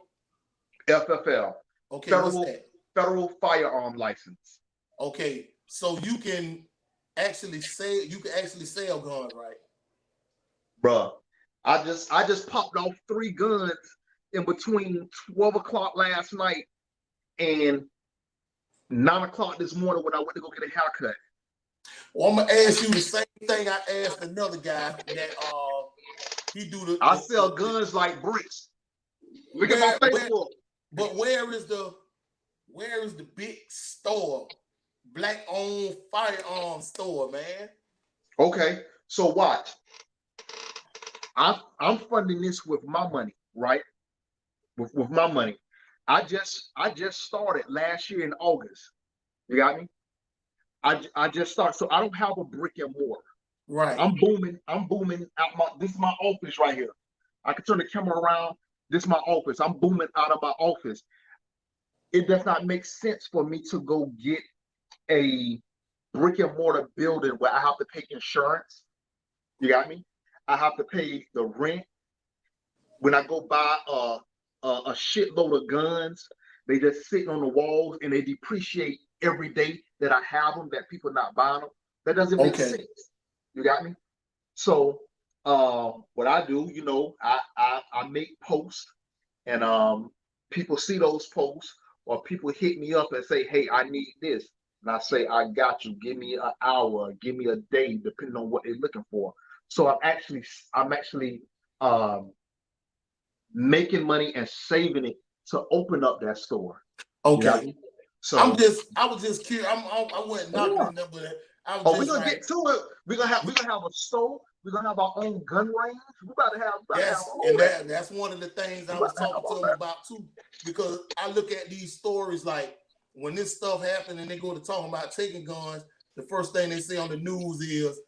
FFL. Okay, what's that? Federal firearm license. Okay, so you can actually sell guns, right? Bruh, I just popped off 3 guns in between 12 o'clock last night and 9 o'clock this morning when I went to go get a haircut. Well, I'm gonna ask you the same thing I asked another guy that I sell guns like bricks. Look at my Facebook. But where is the big store, Black owned firearm store, man? Okay, so watch. I'm funding this with my money. right? With my money. I just started last year in August. You got me? I just started, so I don't have a brick and mortar. Right. I'm booming out this is my office right here. I can turn the camera around. This is my office. I'm booming out of my office. It does not make sense for me to go get a brick and mortar building where I have to pay insurance. You got me? I have to pay the rent. When I go buy a shitload of guns, they just sitting on the walls and they depreciate every day that I have them, that people not buying them. That doesn't make sense. You got me? So what I do, you know, I make posts, and people see those posts, or people hit me up and say, hey, I need this. And I say, I got you. Give me an hour, give me a day, depending on what they're looking for. So I'm actually making money and saving it to open up that store. Okay. So I was just curious. I wasn't knocking it, but I was we're gonna get to it. We're gonna have a store. We're gonna have our own gun range. We about to have that's one of the things I was talking to them about too. Because I look at these stories like when this stuff happened and they go to talking about taking guns, the first thing they say on the news is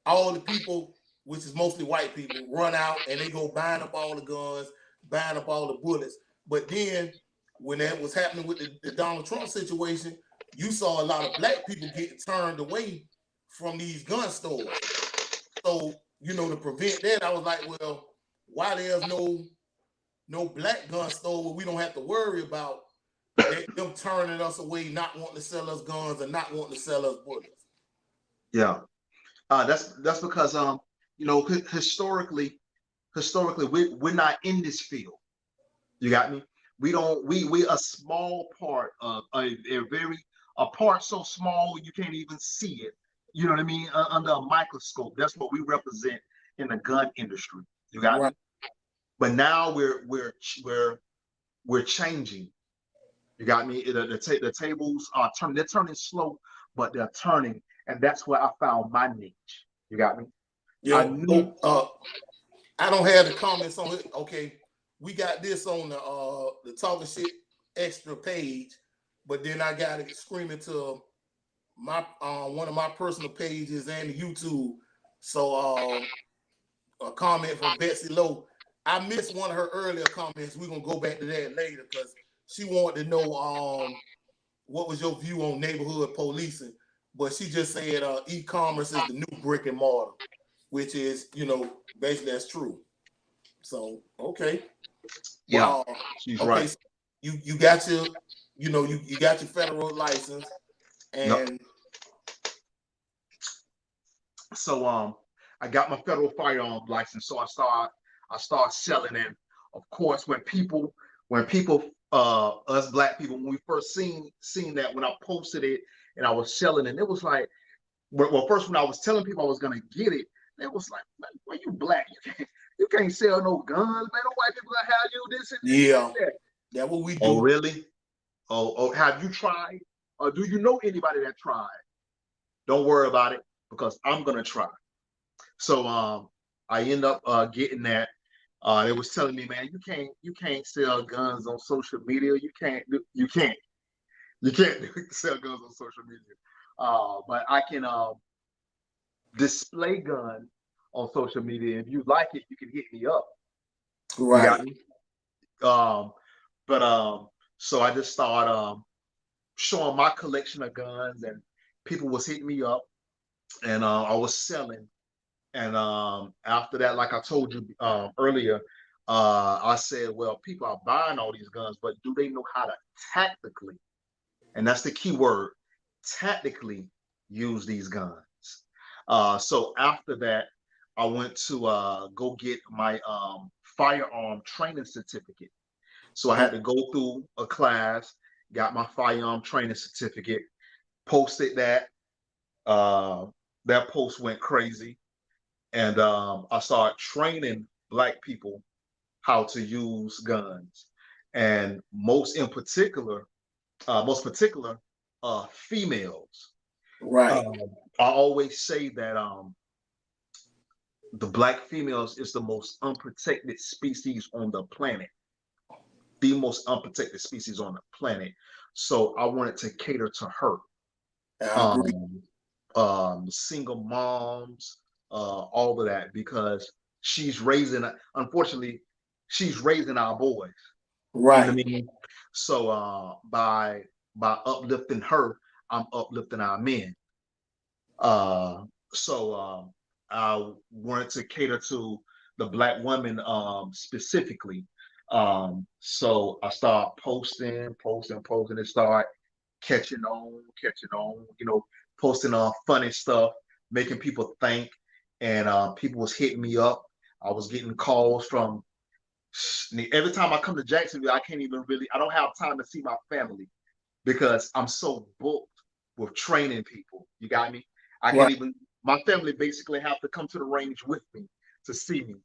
all the people, which is mostly white people, run out and they go buying up all the guns, buying up all the bullets. But then when that was happening with the Donald Trump situation, you saw a lot of black people get turned away from these gun stores. So, you know, to prevent that, I was like, well, why there's no black gun store where we don't have to worry about them turning us away, not wanting to sell us guns and not wanting to sell us bullets. Yeah. That's because you know, historically we're not in this field. You got me? We a small part of a part so small you can't even see it. You know what I mean? Under a microscope. That's what we represent in the gun industry. You got me? But now we're changing. You got me? The tables are turning. They're turning slow, but they're turning, and that's where I found my niche. You got me? Yeah. I don't have the comments on it. Okay, we got this on the Talking Shit extra page, but then I got it screaming to my one of my personal pages and the YouTube. So a comment from Betsy Lowe. I missed one of her earlier comments. We're gonna go back to that later because she wanted to know what was your view on neighborhood policing. But she just said e-commerce is the new brick and mortar, which is, you know, basically that's true. So okay. Yeah, she's right. So you got your, you know, you got your federal license, and yep. So I got my federal firearm license. So I start selling, and of course when people us black people, when we first seen that, when I posted it and I was selling, and it was like, well, first when I was telling people I was gonna get it, it was like, well, you black, you can't sell no guns, man. No white people gonna have you this and that. That's what we do. Oh really? Oh, have you tried? Or do you know anybody that tried? Don't worry about it, because I'm gonna try. So I end up getting that. They was telling me, man, you can't sell guns on social media. You can't sell guns on social media. But I can display guns on social media. If you like it, you can hit me up. Right. You got me? So I just started showing my collection of guns, and people was hitting me up, and I was selling. And after that, like I told you earlier, I said, well, people are buying all these guns, but do they know how to tactically, and that's the key word, tactically use these guns? So after that, I went to go get my firearm training certificate. So I had to go through a class, got my firearm training certificate, posted that. That post went crazy. And I started training black people how to use guns. And most particular, females. Right. I always say that the black females is the most unprotected species on the planet. The most unprotected species on the planet. So I wanted to cater to her. Single moms, all of that, because she's raising, unfortunately, she's raising our boys. Right. You know what I mean? So by uplifting her, I'm uplifting our men. So I wanted to cater to the black women specifically. So I start posting, and start catching on, posting funny stuff, making people think, and people was hitting me up. I was getting calls from every time I come to Jacksonville. I don't have time to see my family because I'm so booked with training people. You got me? I can't even, my family basically have to come to the range with me to see me.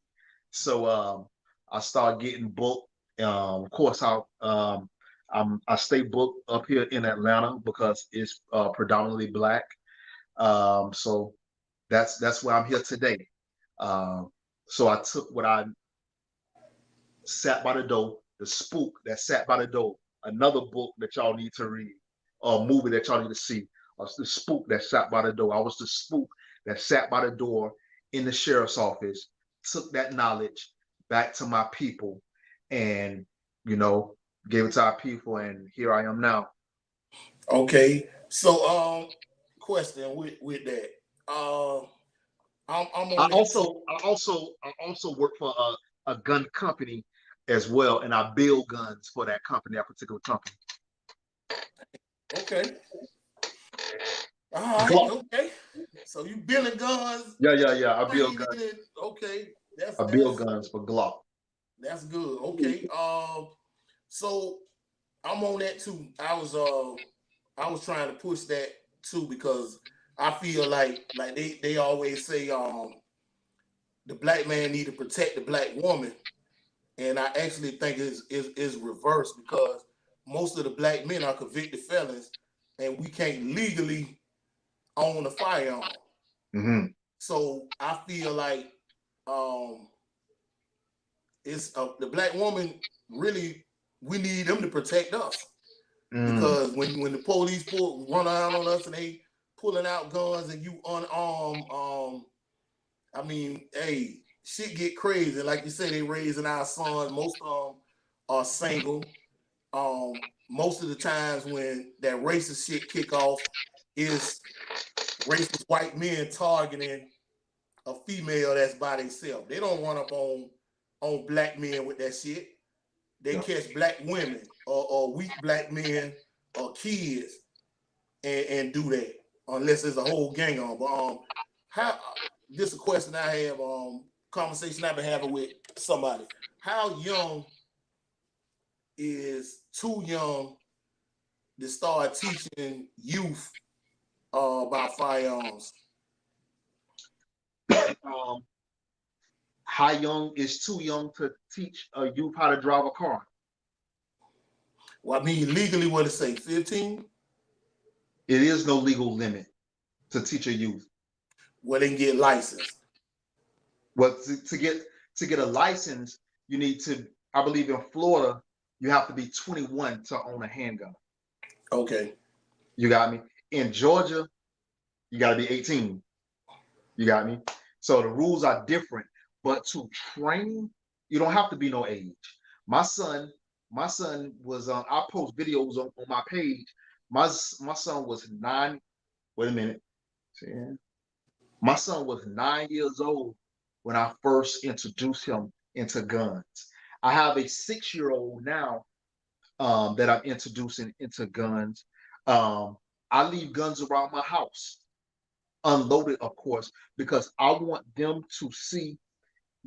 So I start getting booked. Of course, I stay booked up here in Atlanta because it's predominantly black. So that's why I'm here today. So I took what I sat by the door, the spook that sat by the door, another book that y'all need to read, or movie that y'all need to see. The spook that sat by the door. I was the spook that sat by the door in the sheriff's office, took that knowledge back to my people, and gave it to our people, and here I am now. Okay, so question with that. I'm on I also work for a gun company as well, and I build guns for that company, that particular company. Okay. All right. Okay. So you building guns? Yeah. I build guns. Okay. I build guns for Glock. That's good. Okay. So I'm on that too. I was trying to push that too because I feel like they always say the black man need to protect the black woman, and I actually think is reversed because most of the black men are convicted felons, and we can't legally own a firearm. Mm-hmm. So I feel like it's the black woman really, we need them to protect us because when the police run around on us and they pulling out guns and you unarmed, I mean, hey, shit get crazy. Like you say, they raising our sons. Most of them are single. Most of the times when that racist shit kick off is racist white men targeting a female that's by themselves. They don't run up on black men with that shit. They catch black women or weak black men or kids and do that unless there's a whole gang on. But how? This is a question I have. Conversation I've been having with somebody. How young is too young to start teaching youth about firearms? How young is too young to teach a youth how to drive a car? Well, I mean, legally, what it say, 15? It is no legal limit to teach a youth. Well, they can get licensed. Well, to get a license, you need to, I believe in Florida, you have to be 21 to own a handgun. Okay. You got me? In Georgia, you got to be 18. You got me? So the rules are different. But to train, you don't have to be no age. My son was on, I post videos on my page. My son was 9. Wait a minute. My son was 9 years old when I first introduced him into guns. I have a 6-year-old now that I'm introducing into guns. I leave guns around my house, unloaded, of course, because I want them to see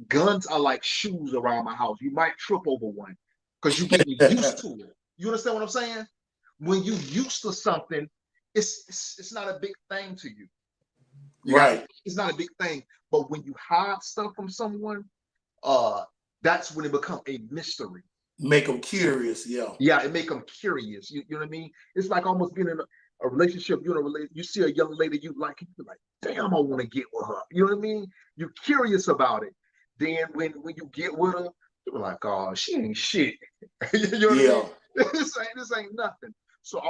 guns are like shoes around my house. You might trip over one because you're getting used to it. You understand what I'm saying? When you used to something, it's not a big thing to you. Right. It's not a big thing. But when you hide stuff from someone, that's when it becomes a mystery. Make them curious, yeah. Yeah, it make them curious. You know what I mean? It's like almost being a relationship, you see a young lady you like, and you're like, damn, I want to get with her. You know what I mean? You're curious about it. Then when you get with her, you're like, oh, she ain't shit. You know what I mean? This ain't nothing. So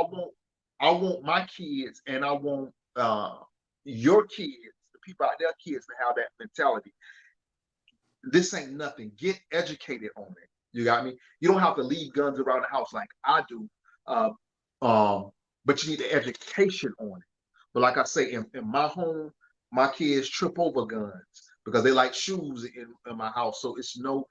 I want my kids, and I want your kids, the people out there, kids, to have that mentality. This ain't nothing. Get educated on it. You got me? You don't have to leave guns around the house like I do. But you need the education on it. But like I say, in my home, my kids trip over guns because they like shoes in my house. So it's no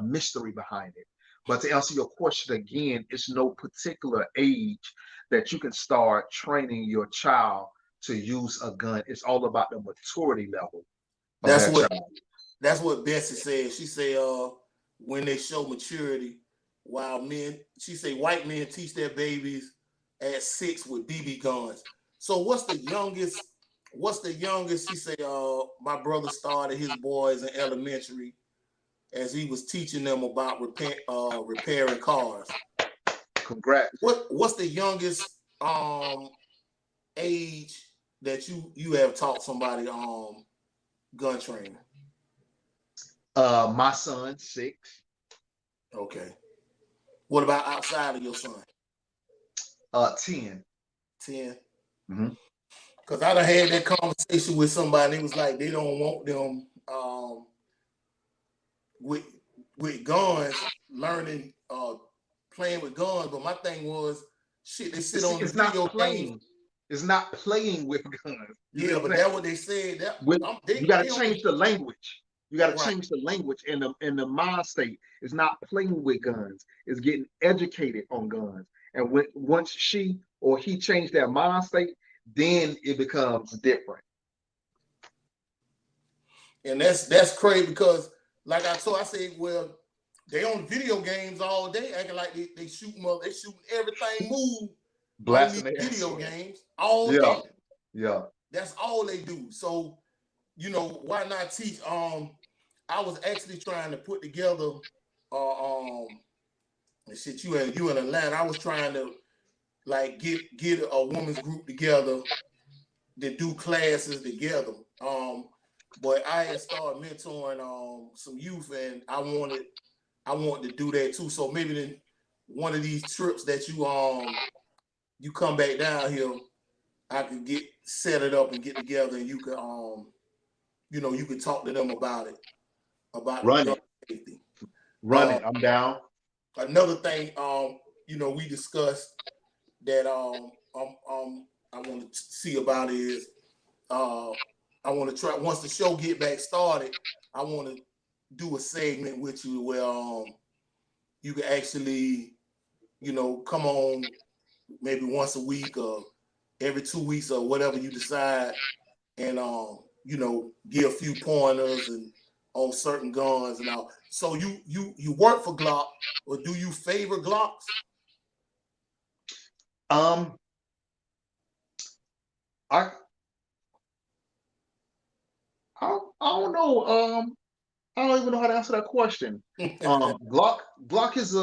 mystery behind it. But to answer your question again, it's no particular age that you can start training your child to use a gun. It's all about the maturity level. That's what Bessie said. She said, when they show maturity, while she say white men teach their babies at 6 with BB guns. So what's the youngest? She say, my brother started his boys in elementary as he was teaching them about repairing cars. Congrats. What's the youngest age that you have taught somebody gun training? My son, 6. Okay. What about outside of your son? 10. 10. Mm-hmm. Because I done had that conversation with somebody. It was like they don't want them with guns, learning, playing with guns. But my thing was, shit, they sit on the video games. It's not playing with guns. Yeah, but that's what they said. You got to change the language. You got to change the language, and the mind state is not playing with guns. It's getting educated on guns. And once she or he changed their mind state, then it becomes different. And that's crazy because, like I said, well, they on video games all day, acting like they shooting everything move. Blasting on these video games all day. Yeah. That's all they do. So, why not teach? I was actually trying to put together shit, you in Atlanta. I was trying to like get a women's group together to do classes together. But I had started mentoring some youth, and I wanted to do that too. So maybe one of these trips that you come back down here, I could set it up and get together, and you could you could talk to them about it, about gun safety. Run it. I'm down. Another thing, we discussed that I want to see about is I want to try, once the show get back started, I want to do a segment with you where you can actually, come on maybe once a week or every 2 weeks or whatever you decide, and give a few pointers and on certain guns and all. So you work for Glock, or do you favor Glocks? I don't know. I don't even know how to answer that question. Glock is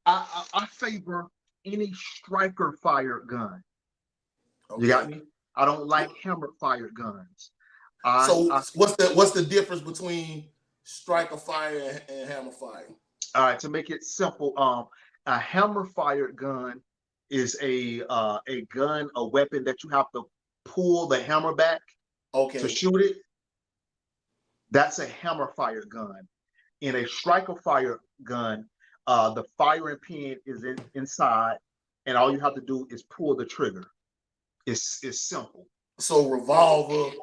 I favor any striker fired gun. Okay. You got me? I don't like hammer fired guns. What's the difference between striker fire and hammer fire? All right, to make it simple, a hammer fired gun is a gun, a weapon that you have to pull the hammer back to shoot it. That's a hammer fired gun. In a striker fired gun, the firing pin is inside, and all you have to do is pull the trigger. It's simple. So revolver,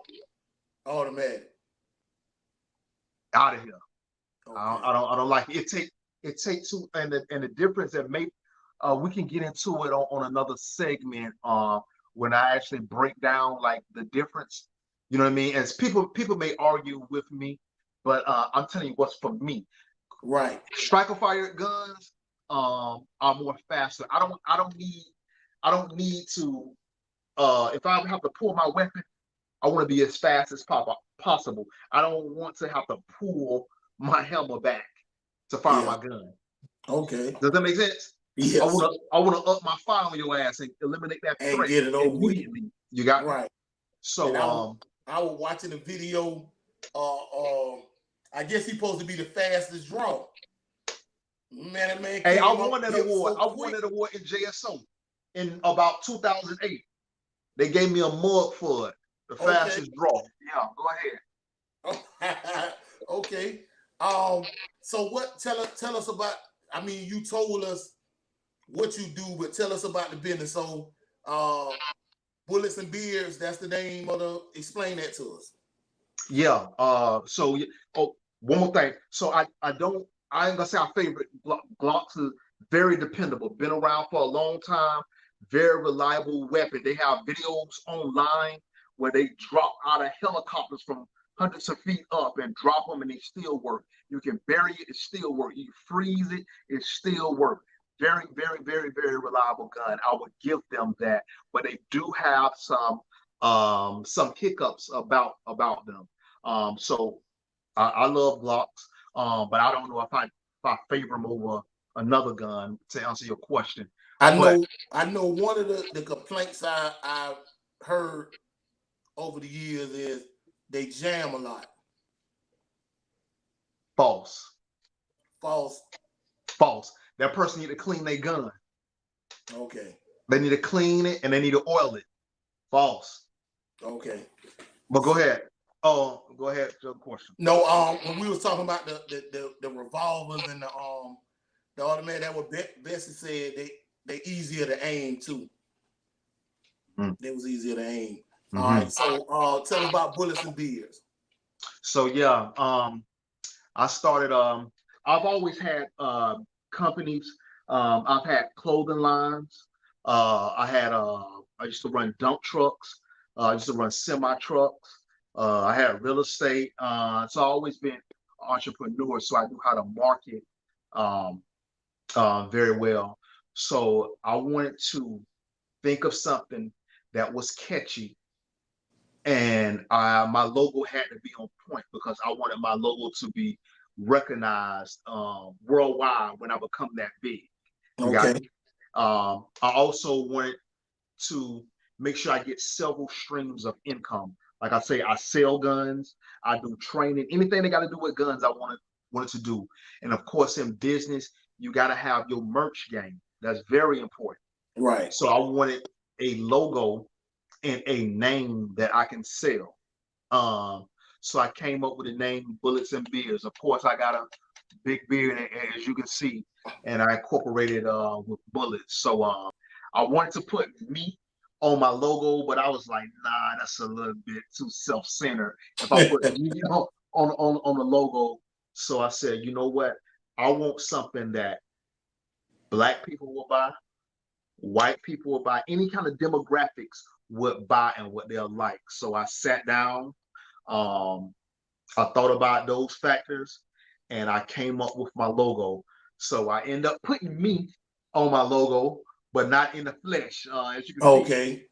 automatic. Out of here. Okay. I don't like it. It takes two, and the difference that we can get into it on another segment when I actually break down like the difference. You know what I mean? As people may argue with me, but I'm telling you what's for me. Right. Striker fired guns are more faster. I don't need to if I have to pull my weapon, I want to be as fast as possible. I don't want to have to pull my hammer back to fire my gun. Okay. Does that make sense? Yes. I wanna up my fire on your ass and eliminate that And threat get it over immediately. with. You got me? Right. So I was watching a video. I guess he's supposed to be the fastest draw. Man, that man hey, came I up won that here award. so I won quick. that award in JSO in about 2008. They gave me a mug for it. The fastest draw. Yeah, go ahead. Okay. So what? Tell us about. I mean, you told us what you do, but tell us about the business. So, Bullets and Beers. That's the name of the. Explain that to us. Yeah. So, one more thing. So I ain't gonna say our favorite. Glocks is very dependable. Been around for a long time. Very reliable weapon. They have videos online where they drop out of helicopters from hundreds of feet up and drop them, and they still work. You can bury it, it still work. You freeze it, it still work. Very, very, very, very reliable gun. I would give them that, but they do have some hiccups about them. So I love Glocks, but I don't know if I favor them over another gun to answer your question. I know one of the complaints I heard over the years is they jam a lot. False. False. That person need to clean their gun. Okay. They need to clean it and they need to oil it. False. Okay. But go ahead. Oh, go ahead to the question. No, when we was talking about the revolvers and the automatic, that what Bessie said they easier to aim too. They was easier to aim. All right. So tell us about Bullets and Beers. So yeah, I started I've always had companies. I've had clothing lines. I used to run dump trucks. I used to run semi trucks. I had real estate. So I've always been an entrepreneur. So I knew how to market very well. So I wanted to think of something that was catchy, and my logo had to be on point because I wanted my logo to be recognized worldwide when I become that big. You got me? I also wanted to make sure I get several streams of income. Like I say, I sell guns, I do training, anything that got to do with guns, I wanted to do. And of course, in business, you got to have your merch game. That's very important. Right. So I wanted a logo and a name that I can sell. So I came up with the name Bullets and Beers. Of course, I got a big beard, as you can see, and I incorporated with bullets. So I wanted to put me on my logo, but I was like, nah, that's a little bit too self-centered if I put me on the logo. So I said, you know what? I want something that Black people will buy, white people will buy, any kind of demographics would buy and what they'll like. So I sat down, I thought about those factors, and I came up with my logo. So I end up putting me on my logo, but not in the flesh. As you can see,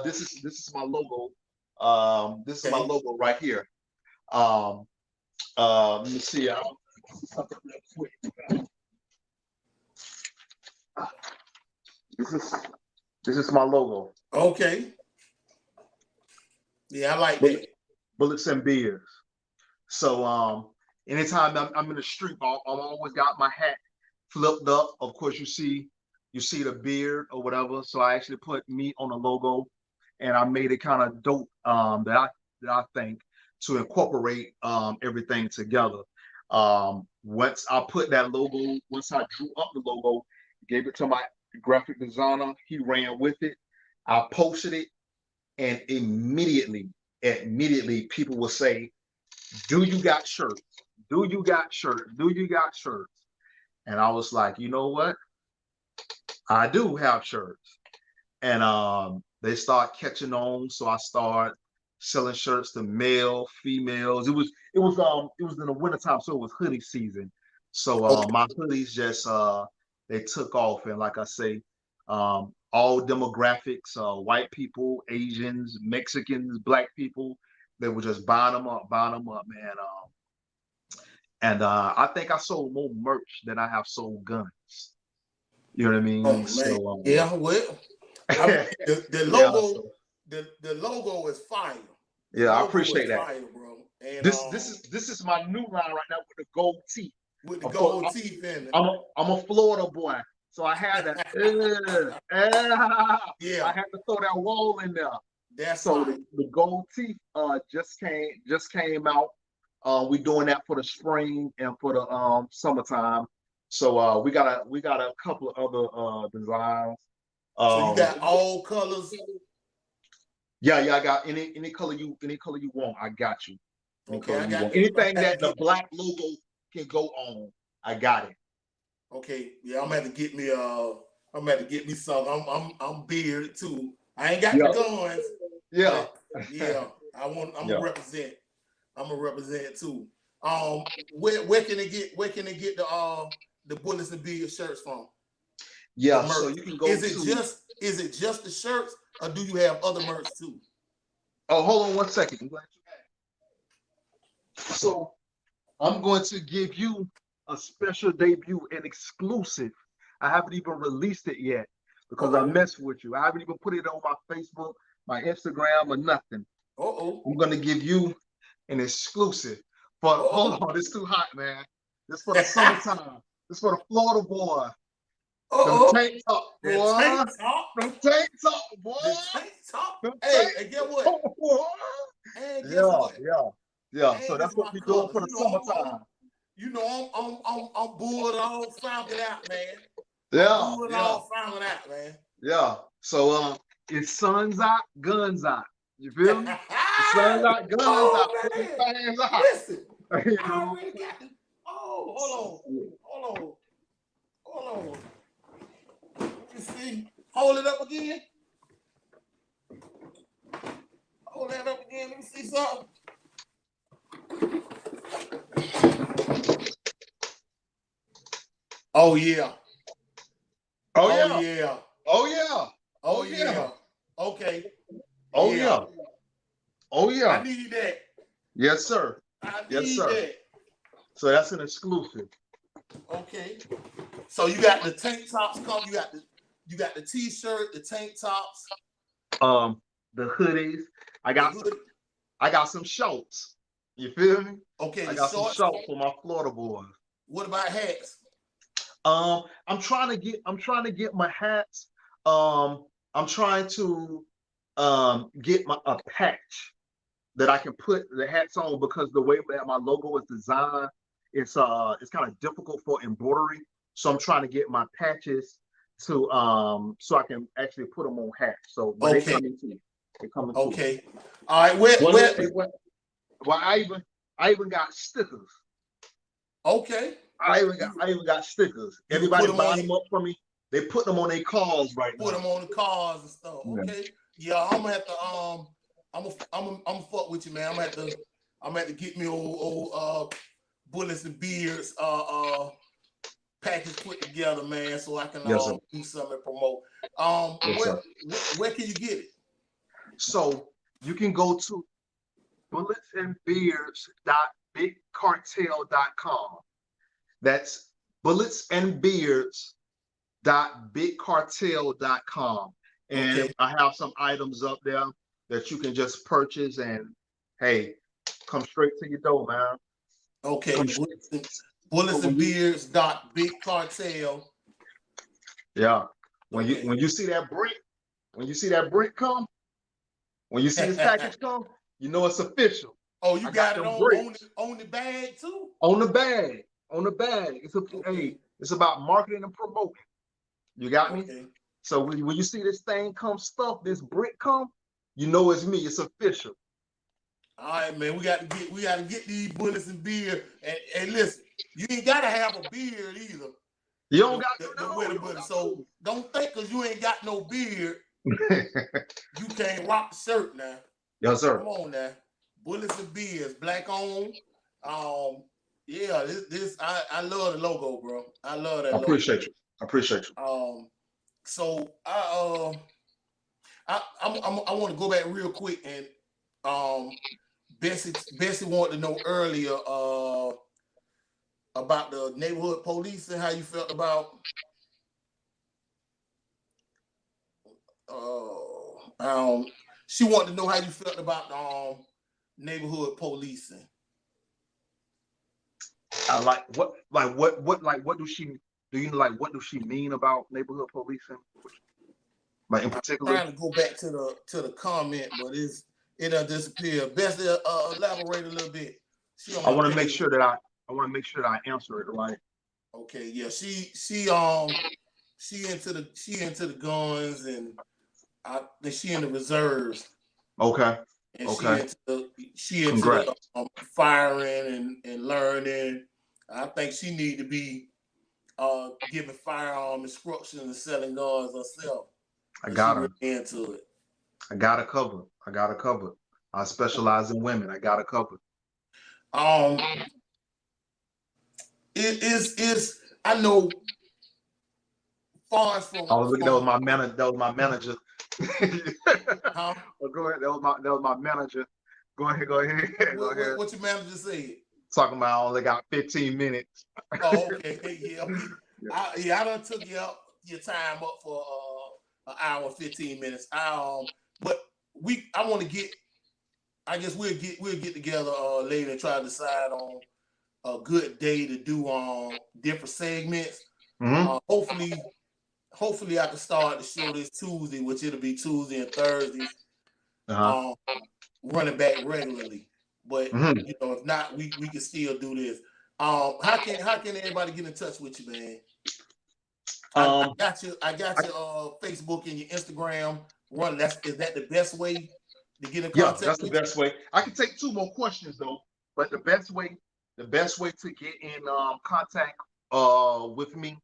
this is my logo. This is my logo right here. Let me see. Something real quick. This is my logo. Okay. Yeah, I like that. Bullets and Beers. So anytime I'm in the street, I'm always got my hat flipped up. Of course, you see the beard or whatever. So I actually put me on the logo, and I made it kind of dope that I think to incorporate everything together. Once I put that logo, once I drew up the logo, gave it to my graphic designer. He ran with it. I posted it, and immediately people will say, do you got shirts? Do you got shirts? Do you got shirts? And I was like, you know what? I do have shirts. And they start catching on. So I start selling shirts to male, females. It was in the wintertime, so it was hoodie season. So my hoodies just they took off. And like I say, all demographics, white people, Asians, Mexicans, Black people, they were just buying them up, man. And I think I sold more merch than I have sold guns. You know what I mean? Oh man, so, yeah. Well, I mean, the yeah, logo, so, the logo is fire. The yeah, I logo is appreciate that. fire, bro. And This is my new line right now with the gold teeth. with the gold teeth in it. I'm a Florida boy, so I had that. Yeah, I had to throw that wall in there. that's So fine. the gold teeth just came out. We doing that for the spring and for the summertime. So we got a couple of other designs. So you got all colors. Yeah, I got any color you want. I got you. Okay, I got Anything that the black logo can go on, I got it. Okay, yeah, I'm gonna have to get me I'm gonna have to get me something. I'm bearded too. I ain't got the guns. Yeah. Yeah, I'm Yeah. gonna represent. I'm gonna represent too. Where can they get the Bullets and Beard shirts from? Yeah, so you can go is it just the shirts, or do you have other merch too? Oh, hold on 1 second. So I'm going to give you a special debut and exclusive. I haven't even released it yet because I mess with you. I haven't even put it on my Facebook, my Instagram, or nothing. I'm gonna give you an exclusive. But hold on, it's too hot, man. This for the summertime. This for the Florida boy. Them tank top, boy. Them tank top, boy. The tank top. Hey, and get what? And guess what? Yeah. So that's what we doing for the summertime. I'm bored all founded out, man. All founded out, man. Yeah. So it's sun's out, guns out. You feel me? Sun's out, guns out. Put these fans out. Listen, I already got them. Oh, hold on. Let me see. Hold it up again. Hold that up again. Let me see something. Oh yeah. Okay. I need that. Yes, sir. I need that. So that's an exclusive. Okay. So you got the tank tops come. You got the t-shirt, the tank tops. The hoodies. I got some shorts. You feel me? Okay. I got some shorts for my Florida boys. What about hats? I'm trying to get my hats. I'm trying to get a patch that I can put the hats on, because the way that my logo is designed, it's kind of difficult for embroidery. So I'm trying to get my patches to so I can actually put them on hats. So but they come into. Okay. All right. Well, I even got stickers. Okay. I even got stickers. Everybody buying them up for me. They put them on their cars right now. Put them on the cars and stuff. Okay. Yeah, I'm gonna have to I'm fuck with you, man. I'm gonna have to get me old Bullets and Beards package put together, man, so I can do something and promote. Where can you get it? So you can go to bulletsandbeards.bigcartel.com. That's bulletsandbeards.bigcartel.com. And I have some items up there that you can just purchase, and hey, come straight to your door, man. Okay, bulletsandbeards.bigcartel. Yeah. When you see that brick come, when you see this package come, you know it's official. Oh, you got it on the bag too? On the bag. It's about marketing and promoting. You got me? So when you see this thing come stuff, this brick come, you know it's me. It's official. All right, man. We got to get these Bullets and Beard. And listen, you ain't gotta have a beard either. You don't got to. So don't think because you ain't got no beard, you can't rock the shirt now. Yes, sir. Come on now. Bullets and Beards, black owned. Yeah, I love the logo, bro. I love that. I appreciate you. So I want to go back real quick, and Bessie wanted to know earlier about the neighborhood police and how you felt about She wanted to know how you felt about neighborhood policing. I what does she what does she mean about neighborhood policing? Like in particular? I'm trying to go back to the comment, but it done disappeared. Best elaborate a little bit. I want to make sure that I answer it right. Okay, yeah, she into the guns, and I think she in the reserves. Okay. And okay. she into the firing and learning. I think she need to be giving firearm instructions and selling guns herself. I got her. Into it. I got it covered. I specialize in women. I got it covered. It is I know far as from that was my manager. That was my manager. Huh? Well, go ahead. That was my manager. Go ahead. What your manager said? Talking about I only got 15 minutes. Oh, okay. Yeah. I done took your time up for an hour 15 minutes. But I want to get. I guess we'll get together later and try to decide on a good day to do different segments. Mm-hmm. Hopefully I can start the show this Tuesday, which it'll be Tuesday and Thursdays. Running back regularly. But if not, we can still do this. How can everybody get in touch with you, man? I got your Facebook and your Instagram. Is that the best way to get in contact? Yeah, that's the best way. I can take 2 more questions though, but the best way to get in contact with me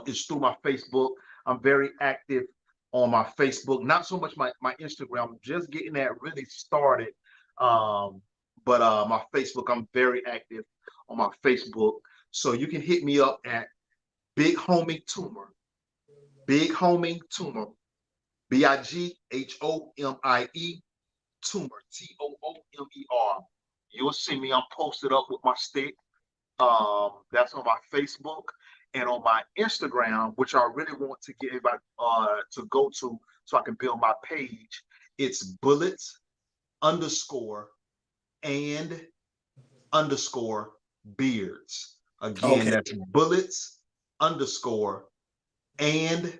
is through my Facebook. I'm very active on my Facebook, not so much my Instagram. I'm just getting that really started. But my Facebook, I'm very active on my Facebook. So you can hit me up at BigHomie Toomer. BigHomie Toomer. BIGHOMIE Toomer. TOOMER. You'll see me. I'm posted up with my stick. That's on my Facebook. And on my Instagram, which I really want to get everybody to go to so I can build my page, it's bullets _ and _ beards. Again, that's bullets _ and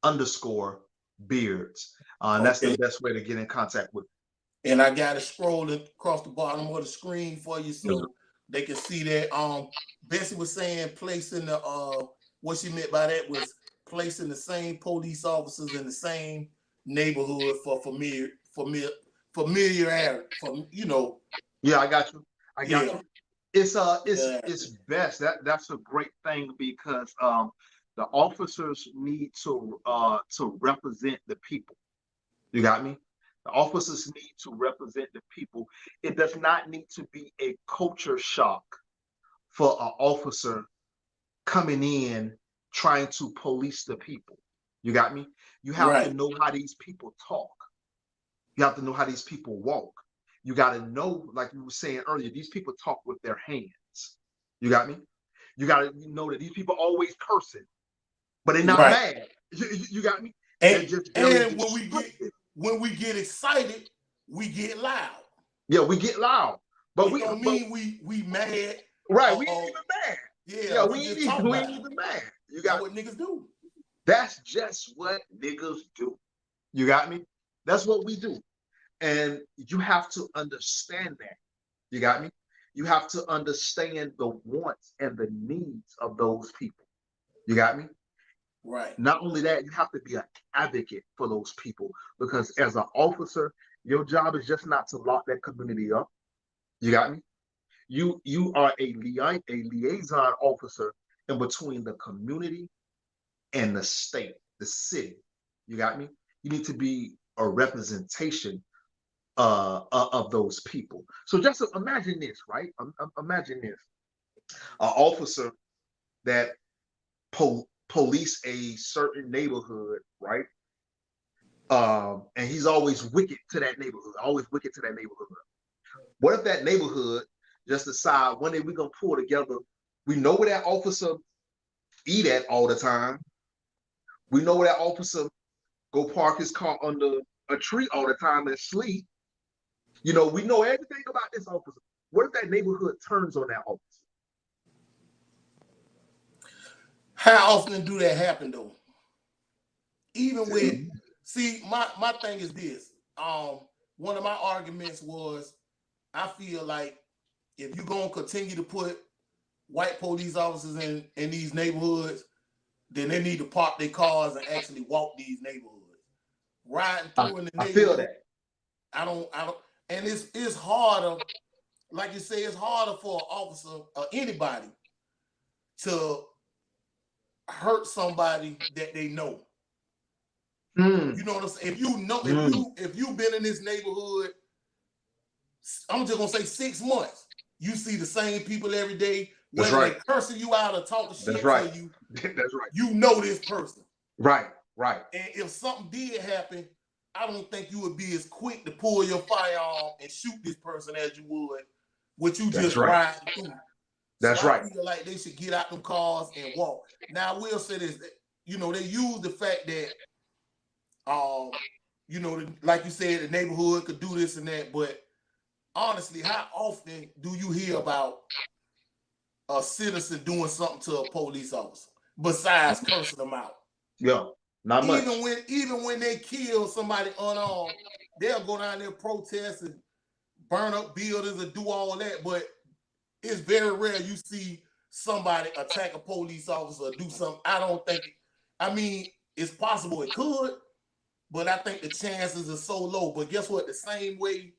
_ beards. And that's the best way to get in contact with me. And I got it scrolled across the bottom of the screen for you so they can see that. Bessie was saying placing the what she meant by that was placing the same police officers in the same neighborhood for familiarity. Yeah, I got you. You. It's best. That's a great thing because the officers need to represent the people. You got me? The officers need to represent the people. It does not need to be a culture shock for an officer coming in trying to police the people. You got me? You have to know how these people talk. You have to know how these people walk. You got to know, like you were saying earlier, these people talk with their hands. You got me? You got to know that these people always cursing, but they're not mad. You got me? And when we get excited, we get loud. Yeah, we get loud, but we don't mean we mad. Right, we ain't even mad. Yeah, we ain't even mad. You got what niggas do. That's just what niggas do. You got me? That's what we do. And you have to understand that. You got me? You have to understand the wants and the needs of those people. You got me? Right. Not only that, you have to be an advocate for those people because as an officer, your job is just not to lock that community up. You got me? You are a liaison officer in between the community and the state, the city. You got me? You need to be a representation of those people. So just imagine this, right? Imagine this: an officer that police a certain neighborhood, right? And he's always wicked to that neighborhood. What if that neighborhood just decide one day we're gonna pull together? We know where that officer eat at all the time. We know where that officer go park his car under a tree all the time and sleep. You know, we know everything about this officer. What if that neighborhood turns on that officer? How often do that happen though? Even with, see, my thing is this. One of my arguments was, I feel like if you're gonna continue to put white police officers in these neighborhoods, then they need to park their cars and actually walk these neighborhoods. Riding through in the neighborhood. I feel that. I don't, and it's harder, like you say, it's harder for an officer or anybody to hurt somebody that they know. You know what I'm saying? If you know, if you've been in this neighborhood, I'm just gonna say 6 months, you see the same people every day, whether they're cursing you out or talking shit to you. That's right. You know this person. Right. And if something did happen, I don't think you would be as quick to pull your firearm and shoot this person as you would what you just riding through. That's so right. I feel like they should get out them cars and walk. Now I will say this, you know, they use the fact that you know, like you said, the neighborhood could do this and that, but honestly, how often do you hear about a citizen doing something to a police officer besides cursing them out? Yeah, not much. Even when they kill somebody unarmed, they'll go down there, protest and burn up buildings and do all that, but it's very rare you see somebody attack a police officer or do something. I don't think, I mean, it's possible it could, but I think the chances are so low. But guess what? The same way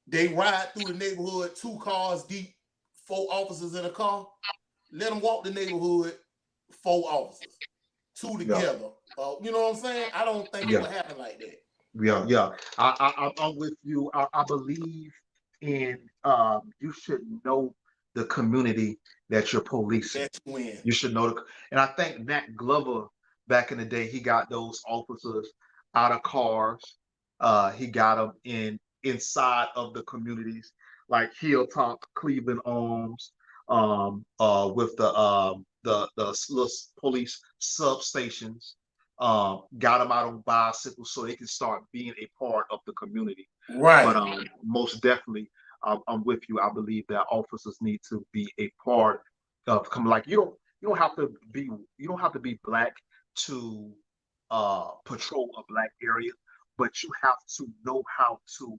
they ride through the neighborhood, 2 cars deep, 4 officers in a car, let them walk the neighborhood, 4 officers, 2 together. You know what I'm saying? I don't think it would happen like that. Yeah. I'm with you. I believe in you should know the community that you're policing. You should know and I think Nat Glover back in the day, he got those officers out of cars. He got them inside of the communities like Hilltop, Cleveland Arms, with the little police substations. Got them out on bicycles so they can start being a part of the community. Right. But most definitely, I'm with you. I believe that officers need to be a part of like you don't have to be black to patrol a black area, but you have to know how to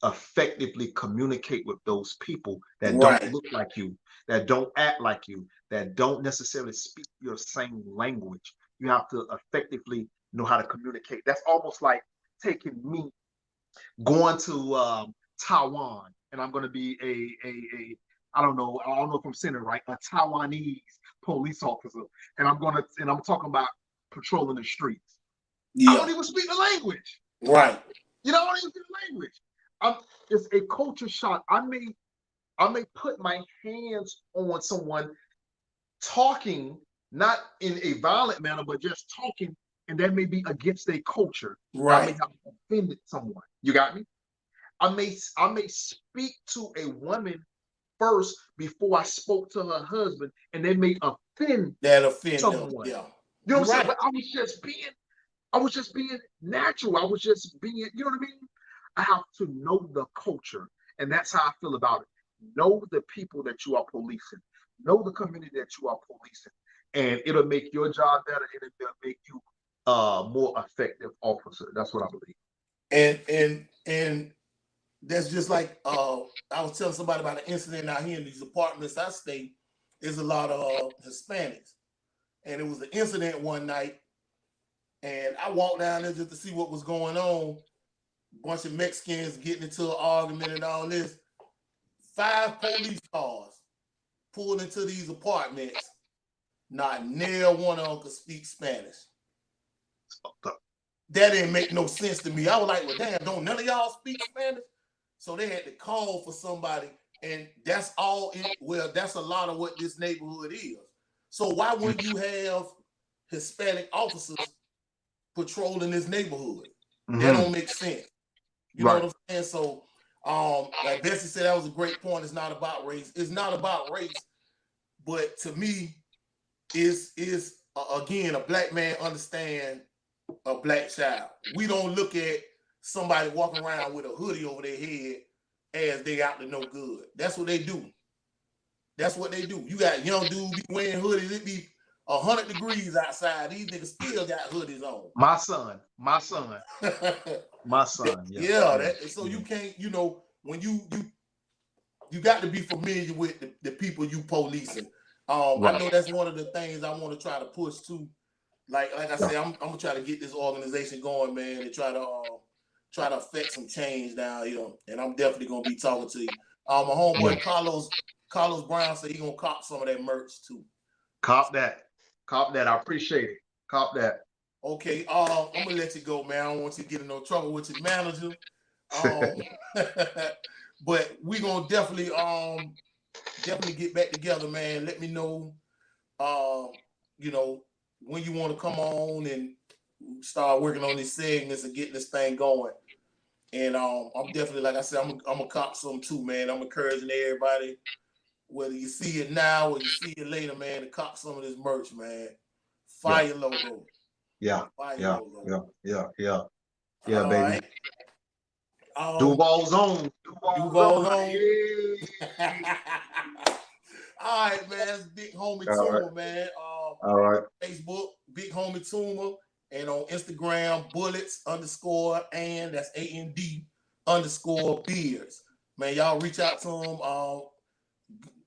effectively communicate with those people that don't look like you, that don't act like you, that don't necessarily speak your same language. You have to effectively know how to communicate. That's almost like taking me going to Taiwan, and I'm going to be I don't know if I'm saying it right, a Taiwanese police officer, and I'm talking about patrolling the streets. I don't even speak the language. Right. You know, I don't even speak the language. It's a culture shock. I may put my hands on someone talking, not in a violent manner, but just talking, and that may be against their culture. Right. I may have offended someone. You got me? I may speak to a woman first before I spoke to her husband, and they may offend someone. Them. Yeah. You know what I'm saying? But I was just being natural. I was just being, you know what I mean? I have to know the culture, and that's how I feel about it. Know the people that you are policing. Know the community that you are policing, and it'll make your job better, and it'll make you more effective officer. That's what I believe. And that's just like I was telling somebody about an incident out here in these apartments I stay. There's a lot of Hispanics, and it was an incident one night, and I walked down there just to see what was going on. Bunch of Mexicans getting into an argument and all this. 5 police cars pulled into these apartments. Not near one of them could speak Spanish. That didn't make no sense to me. I was like, well, damn, don't none of y'all speak Spanish? So they had to call for somebody, and that's all. That's a lot of what this neighborhood is. So why wouldn't you have Hispanic officers patrolling this neighborhood? That don't make sense. You know what I'm saying? So, like Bessie said, that was a great point. It's not about race. It's not about race, but to me, is again, a black man understand a black child. We don't look at somebody walking around with a hoodie over their head as they out to no good. That's what they do. That's what they do. You got young dudes be wearing hoodies. It be 100 degrees outside. These niggas still got hoodies on. My son. Yeah. So you can't, when you got to be familiar with the people you policing. Right. I know that's one of the things I want to try to push too. Like I said, I'm gonna try to get this organization going, man, and try to affect some change down here. And I'm definitely gonna be talking to you. My homeboy Carlos Brown said he gonna cop some of that merch too. Cop that. I appreciate it. Cop that. Okay, I'm gonna let you go, man. I don't want you to get in no trouble with your manager. But we gonna definitely get back together, man. Let me know, when you want to come on and start working on these segments and getting this thing going. And I'm definitely, like I said, I'm gonna cop some too, man. I'm encouraging everybody, whether you see it now or you see it later, man, to cop some of this merch, man. Fire logo. Yeah. Fire logo. Yeah, all baby. Right. Duval's on. Yeah. All right, man. That's BigHomie Toomer, man. All right. Facebook, BigHomie Toomer, and on Instagram, bullets_ and that's AND_beers. Man, y'all reach out to him.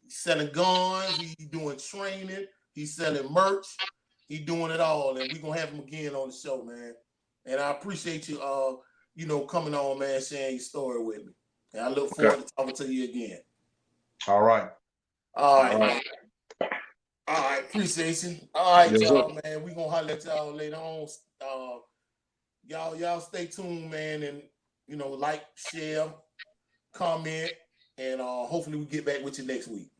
Selling guns, he's doing training, he's selling merch, he's doing it all, and we're gonna have him again on the show, man. And I appreciate you coming on, man, sharing your story with me. And I look forward to talking to you again. All right. Man. All right, appreciate you. All right, y'all, man. We're gonna holler at y'all later on. Y'all stay tuned, man, and like, share, comment, and hopefully we get back with you next week.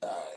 All right.